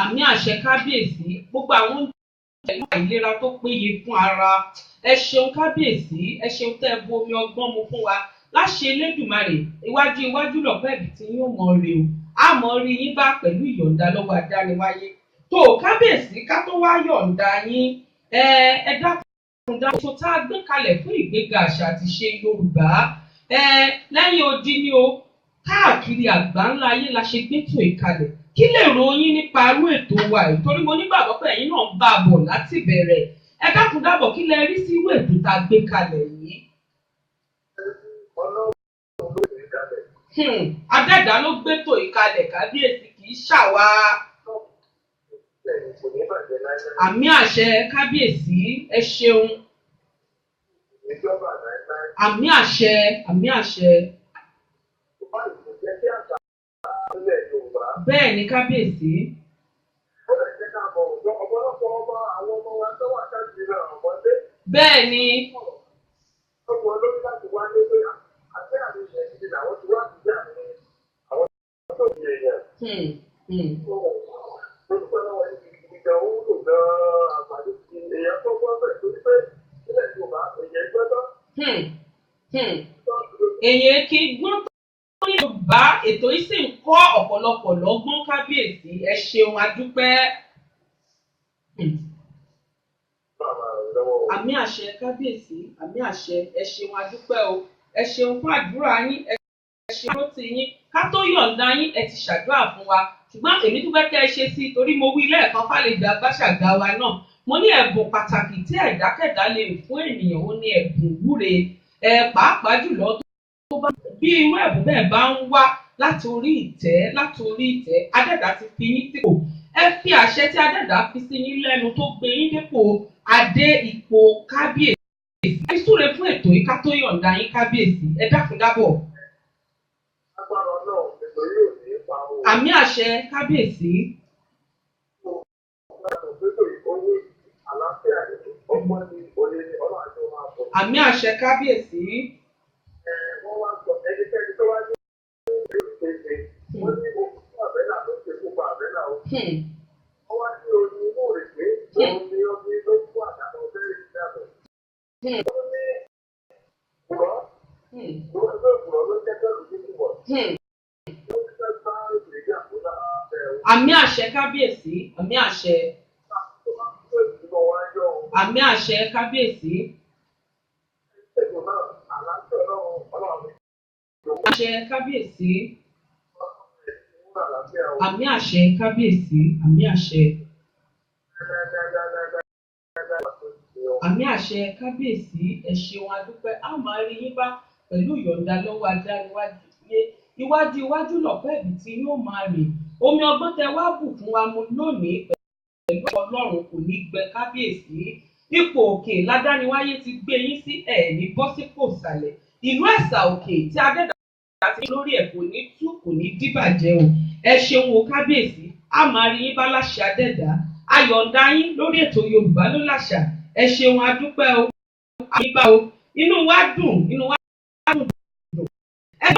Àmì àṣẹ kábíyèsí, gbogbo àwọn pẹ̀lú àìlera tó péye fún ara. Ẹ ṣeun kábíyèsí, ẹ ṣeun tẹ́ ẹ bu omi ọgbọ́n mu fún wa. Láṣẹ Elédùmarè, iwájú lọ̀pẹ́ ẹ̀bì tí yóò mọ rè o. A mọ̀ rí yín bá pẹ̀lú ìyọ̀ǹda lọ́wọ́ adániwáyé. Tó kábíyèsí ká tó wá yọ̀ǹda yín, ẹ dákun ètò tá a gbé kalẹ̀ fún ìgbéga àṣà àti ìṣe Yorùbá. Lẹ́yìn odi ni o, káàkiri àgbáńlá ayé la ṣe gbétò ìkalẹ̀. Kí lè ròyìn nípa irú ètò wa yìí? Torí mo nígbàgbọ́ pé ẹ̀yin náà ń bá a bọ̀ láti bẹ̀rẹ̀. Ẹ dákun dábọ̀ kí lẹ rí sí irú ètò tá a gbé kalẹ̀ yìí? Adẹ́dá ló gbétò ìkalẹ̀ kábíyèsí kì í ṣàwa. Àmì àṣẹ kábíyèsí, ẹ ṣeun. Àmì àṣẹ, àmì àṣẹ. Bẹ́ẹ̀ ni kábíyèsí. Bẹ́ẹ̀ ni. Èyàn kì í gbọ́n tó ní Yorùbá, ètò yìí sì ń kọ́ ọ̀pọ̀lọpọ̀ lọ́gbọ́n kábíyèsí. Ẹ ṣeun adúpẹ́. Àmì àṣẹ kábíyèsí, àmì àṣẹ, ẹ ṣeun adúpẹ́ o. Ẹ ṣeun fún àdúrà yín, ẹ ṣeun ló ti yín. Ká tó yọ̀ǹda yín, ẹ ti ṣàdúrà fún wa. Ṣùgbọ́n èmi tún fẹ́ kẹ́ ẹ ṣe sí i torí mo wí lẹ́ẹ̀kan fàlejò agbáṣàgà wa náà. Mo ní ẹ̀bùn pàtàkì tí ẹ̀dákẹ́dá lè fún ènìyàn, ó ní ẹ̀bùn ìwúre. Pàápàá jùlọ tó bá bí irú ẹ̀bùn bẹ́ẹ̀ bá ń wá láti orí ìtẹ́, Adẹ́dá ti fi yín sípò. Ẹ fi àṣẹ tí Adẹ́dá fi sí yín lẹ́nu tó gbé yín dépò adé ipò kábíyèsí. Ẹ súre fún ètò yìí ká tó yọ̀ǹda yín kábíyèsí. Ẹ dákun dábọ̀. Àmì àṣẹ kábíyèsí. Àmì àṣẹ kábíyèsí. Àmì àṣẹ kábíyèsí, àmì àṣẹ. Àmì àṣẹ kábíyèsí. Àṣẹ kábíyèsí. Àmì àṣẹ kábíyèsí, àmì àṣẹ. Àmì àṣẹ kábíyèsí, ẹ ṣeun adúpẹ́. A máa rí yín bá pẹ̀lú ìyọ̀ǹda lọ́wọ́ adániwáyé. Iwájú lọ̀pẹ́ ẹ̀bì tí yóò máa rìn. Omi ọgbọ́n tẹ wá bù fún wa mu lónìí pẹ̀lú Ọlọ́run kò ní gbẹ kábíyèsí. Ipò òkè ládániwáyé ti gbé yín sí ẹ̀ẹ̀ní bọ́ sípò ìsàlẹ̀. Ìlú Ẹ̀sà Òkè tí Adẹ́dá ti lórí ẹ̀ kò ní tú, kò ní dìbàjẹ́ o. Ẹ ṣeun o kábíyèsí. A máa rí yín bá láṣẹ Adẹ́dá. A yọ̀ǹda yín lórí ètò Yorùbá ló láṣà. Ẹ ṣeun adúpẹ́ o. Àyíká o. Inú wa dùn. Ẹ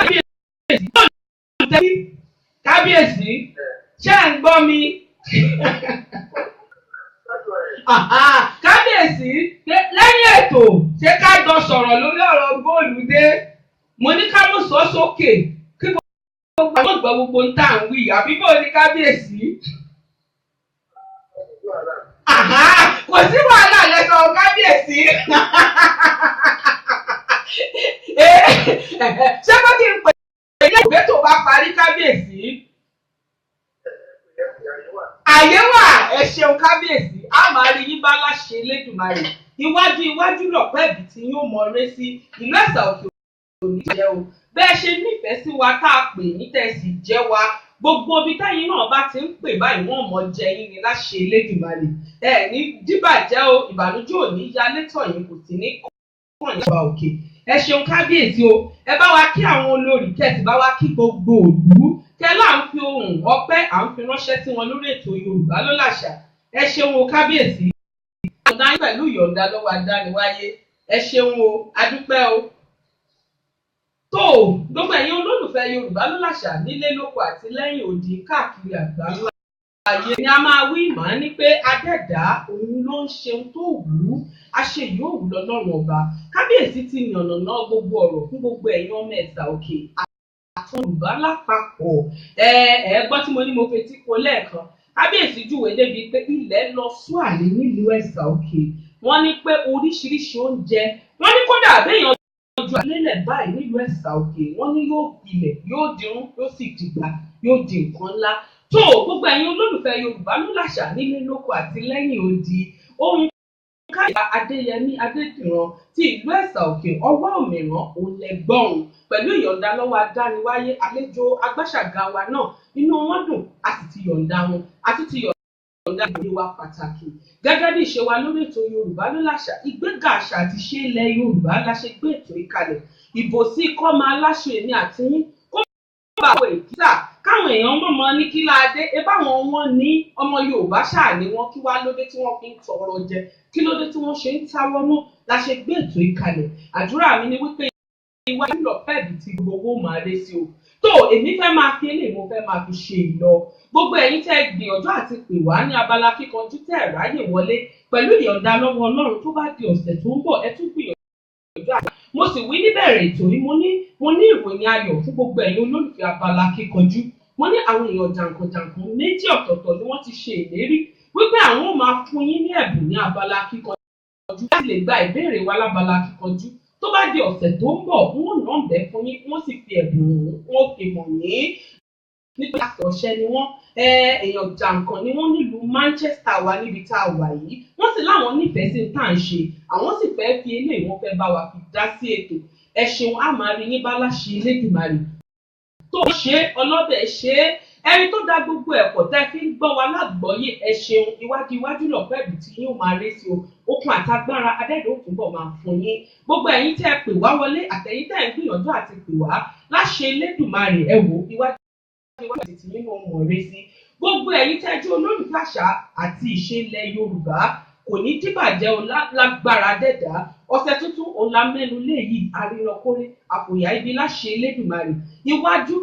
kábíyèsí, ṣé ẹ̀ ń gbọ́ mi? Kábíyèsí, lẹ́yìn ètò ṣé ká jọ sọ̀rọ̀ lórí ọ̀rọ̀ góòlù dé? Mo ní ká mú sọ sókè kí gbogbo àwọn ìgbà gbogbo ń tà ń wí, àbí bó ní kábíyèsí? Kò sí wàhálà lẹ́sọ̀ kábíyèsí. Ṣé bó ti ń pè é ilé ìwé tó bá parí kábíyèsí? Àyè wà, ẹ ṣeun kábíyèsí. A máa rí yín bá láṣẹ Elédùmarè. Iwájú lọ̀pẹ́ ẹ̀bì tí yóò mọ ré sí. Ìlú Ẹ̀sà Òkè òní jẹ́ o. Bẹ́ẹ̀ ṣe nífẹ̀ẹ́ sí wa tá a pè yín tẹ́ sì jẹ́ wa. Gbogbo ibi táyín náà bá ti ń pè báyìí wọ́n mọ̀ jẹ yín ni láṣẹ Elédùmarè. Ẹ ní díbàjẹ́ o, ìbànújẹ́ ò ní yálé tọ̀ yín, kò sí ní kàn yín Ọba Òkè. Ẹ ṣeun kábíyèsí o. Ẹ bá wa kí àwọn olórí kẹ́ẹ̀tì bá wa kí gbogbo òlú. Kẹ́lá ń fi ohùn ọpẹ́ à ń fi ránṣẹ́ sí wọn lórí ètò Yorùbá ló láṣà. Ẹ ṣeun o kábíyèsí. Ọ̀nà yín pẹ̀lú ìyọ̀ǹda lọ́wọ́ adániwáyé. Ẹ ṣeun o, adúpẹ́ o. Tó gbogbo ẹ̀yin olólùfẹ́ Yorùbá ló láṣà nílé lóko àti lẹ́yìn odi káàkiri àgbáńlá ààyè ni a máa wí màá ní pé adẹ́dá òun ló ń ṣe ohun tó wù ú àṣẹ yóò wù lọ́lọ́run ọba. Kábíyèsí ti yànnàná gbogbo ọ̀rọ̀ fún gbogbo ẹ̀yin ọmọ Ẹ̀sà Òkè àti Yorùbá lápapọ̀. Gbọ́ tí mo ní mo fetí ko lẹ́ẹ̀kan. Kábíyèsí júwèé débi pé ilẹ̀ lọ sún àlè nílùú Ẹ̀sà Òkè. Wọ́n ní pé oríṣiríṣi oúnjẹ. Wọ́n ní kódà béèyàn ju àlélẹ̀ báyìí nílùú Ẹ̀sà Òkè. Wọ́n ní yóò gbilẹ̀, yóò dirun, yóò sì dìgbà, yóò di nǹkan ńlá. Tó gbogbo ẹ̀yin olólùfẹ́ Yorùbá ló làṣà nílé lóko àti lẹ́yìn odi. Ohun káyà Adéyẹmí Adédìran ti ìlú Ẹ̀sà Òkè ọwọ́ òmìrán òun lẹ́gbọ̀n pẹ̀lú ìyọ̀ǹda lọ́wọ́ adániwáyé àlejò agbáṣàgà wa náà inú wọn dùn a sì ti yọ̀ǹda wọn àti ti yọ̀ǹda ìwé wa pàtàkì gẹ́gẹ́ bí ìṣe wa lórí ètò Yorùbá ló làṣà ìgbéga àṣà àti ìṣe ilẹ̀ Yorùbá la ṣe gbé ètò ìkàlẹ̀ ìbò sí ikọ́ máa láṣọ èmi àti yín kó bá àwọn èkìtà káwọn èèyàn mọ̀mọ́ ní kí láadé ebáwọn wọn ní ọmọ Yorùbá ṣáà ní wọn kí wá lóde tí wọ́n fi ń tọrọ jẹ kí lóde tí wọ́n ṣe ń táwọ́ náà la ṣe gbé ètò ìkàlẹ̀ àdúrà mi ni wípé iwájú lọ fẹ́ẹ̀dì tí gbogbo owó máa lé sí o tó èmi fẹ́ máa fi eléyìí mo fẹ́ máa fi ṣe ìlọ gbogbo ẹ̀yin tẹ́ gbìyànjú àti pè wá ní abala kíkanjú tẹ́ ráyè wọlé pẹ̀lú ìyọ̀ǹda lọ́wọ́ Ọlọ́run tó bá di ọ̀sẹ̀ tó ń bọ̀ ẹ tún gbìyànjú àti mo sì wí níbẹ̀rẹ̀ ètò yìí mo ní ìròyìn ayọ̀ fún gbogbo ẹ̀yin olólùfẹ́ abala kíkanjú mo ní àwọn èèyàn jàǹkànjàǹkàn méjì ọ̀tọ̀ọ̀tọ̀ ni wọ́n ti ṣe ìlérí wípé àwọn ò máa fún yín ní ẹ̀bùn ní abala kíkanjú láti lè gba ìbéèrè wa lábala kíkanjú tó bá di ọ̀sẹ̀ tó ń bọ̀ wọ́n náà bẹ́ fún yín wọ́n sì fi ẹ̀bùn wọn fi hàn yín nípa àtọ̀ṣẹ́ ni wọ́n èèyàn jàǹkàn ni wọ́n nílùú Manchester wa níbi tá a wà yìí wọ́n sì láwọn nífẹ̀ẹ́ sí tá à ń ṣe àwọn sì fẹ́ fi eléyìí wọ́n fẹ́ bá wa fi dá sí ètò ẹ ṣeun á máa rí yín bá láṣẹ Elédùmarè tó ṣe ọlọ́bẹ̀ ṣe ẹni tó dá gbogbo ẹ̀kọ́ tẹ́ fi ń gbọ́ wa lágbọ́yé ẹ ṣeun iwájú lọ́pẹ́ ibi tí yóò máa ré sí o okun àtagbára adẹ́dọ̀ òtúbọ̀ máa fún yín gbogbo ẹ̀yin tẹ́ pè wá wọlé àtẹ̀yin tẹ́ ń gbìyànjú àti pè wá láṣẹ Elédùmarè ẹ wò iwájú tí yín mọ̀ mọ̀ ré sí gbogbo ẹ̀yin tẹ́ jẹ́ olólùfẹ́ àṣà àti ìṣe ilẹ̀ Yorùbá kò ní dìbàjẹ́ o lágbára dẹ́dà ọ̀sẹ̀ tuntun òun la mẹ́nu léyìí àrínàkórè àpòyà ibi láṣẹ Elédùmarè iwájú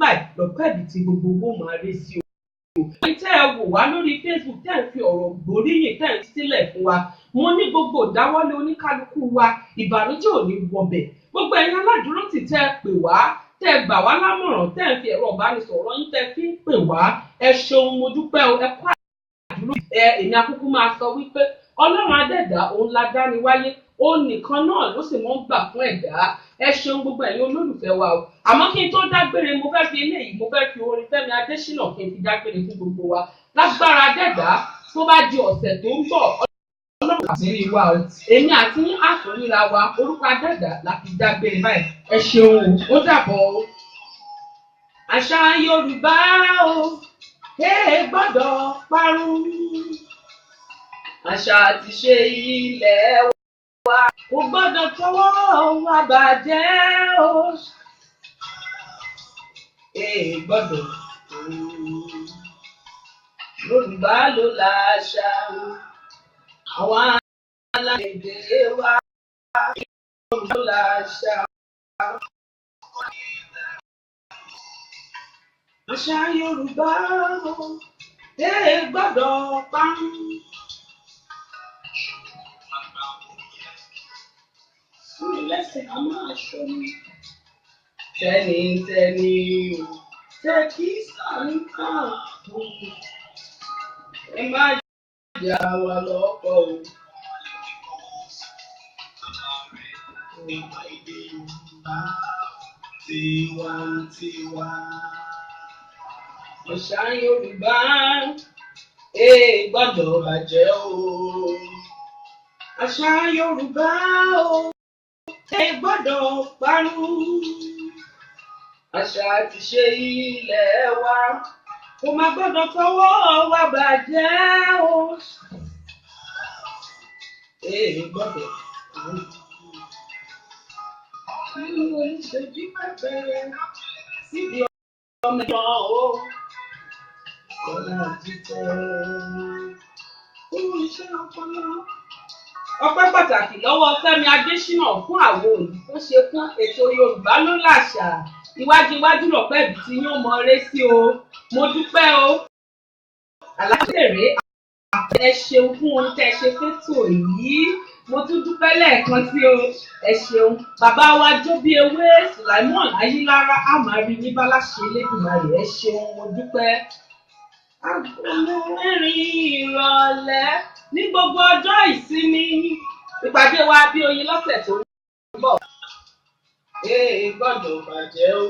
báyìí lọ́pẹ́ ibi tí gbogbo máa ré sí o. ẹ̀yin tẹ́ ẹ wò wá lórí Facebook tẹ́ ẹ fi ọ̀rọ̀ gbóríyìn tẹ́ ẹ sílẹ̀ fún wa mo ní gbogbo ìdáwọ́lé oníkálukú wa ìbànújẹ́ ò ní wọbẹ̀ gbogbo ẹ̀yin aládùúró tì tẹ́ ẹ pè wá tẹ́ ẹ gbà wá lámọ̀ràn tẹ́ ẹ fi ẹ̀rọ ìbánisọ̀rọ̀ yín tẹ́ fi ń pè wá ẹ ṣeun mo dúpẹ́ o ẹ kú àdúró èmi akúkú máa sọ wípé Ọlọ́run adẹ́dá òun la dá ni wáyé òun nìkan náà ló sì mọ́ ń gbà fún ẹ̀dá ẹ ṣeun gbogbo ẹ̀yin olólùfẹ́ wa o àmọ́ kí n tó dágbére mo fẹ́ fi eléyìí mo fẹ́ fi orin Fẹ́mi Adésínà kí n fi dágbére fún gbogbo wa lágbára adẹ́dá tó bá di ọ̀sẹ̀ tó ń bọ̀ Ọlọ́run àṣírí wa o èmi àti àtúnríra wa orúkọ adẹ́dá la fi dágbére báyìí ẹ ṣeun ó dàbọ̀ o. Àṣà Yorùbá o gbọ́dọ̀ parun àṣà àti ṣe ilẹ̀ wa kò gbọ́dọ̀ tọwọ́ wa bàjẹ́ o gbọ́dọ̀ Yorùbá ló láṣà àwọn aláìdè wa Yorùbá ló láṣà àṣà Yorùbá gbọ́dọ̀ parun. Lẹ́sẹ̀ a máa ṣọ́ni. Tẹ́ni o, tẹ́ kí sáré kàn. Ẹ má jà wá lọ́kọ̀ o. Tiwantiwa. Àṣà Yorùbá gbọ́dọ̀ bàjẹ́ o. Àṣà Yorùbá o gbọ́dọ̀ parun. Àṣà àti ṣe ilẹ̀ wa kò má gbọ́dọ̀ tọwọ́ wa bàjẹ́ o. Gbọ́dọ̀ parun. Nínú oníṣẹ́jú pẹ́pẹ́ síbi ọmọ ìjọ o. Kọ́lá jíjẹ́ ohun iṣẹ́ ọpọlọ. Ọpẹ́ pàtàkì lọ́wọ́ Fẹ́mi Adésínà fún àwọn òyìn tó ṣe fún ètò Yorùbá ló làṣà iwájú lọ́pẹ́ ibi tí yóò mọ ré sí o mo dúpẹ́ o. Aláṣẹ̀rẹ́ ẹ ṣeun fún ohun tẹ́ ṣe fétò yìí. Mo tún dúpẹ́ lẹ́ẹ̀kan sí o. Ẹ ṣeun. Bàbá wa Jóbi Ewé Sùláìmọ́n Ayílára á máa rí ní Báláṣe Elédùmarè. Ẹ ṣeun, mo dúpẹ́. Aago mẹ́rin ìrọ̀lẹ́ ní gbogbo ọjọ́ ìsinmi. Ìpàdé wa bí oyin lọ́sẹ̀ tó ń bọ̀. Gbọ́dọ̀ bàjẹ́ o.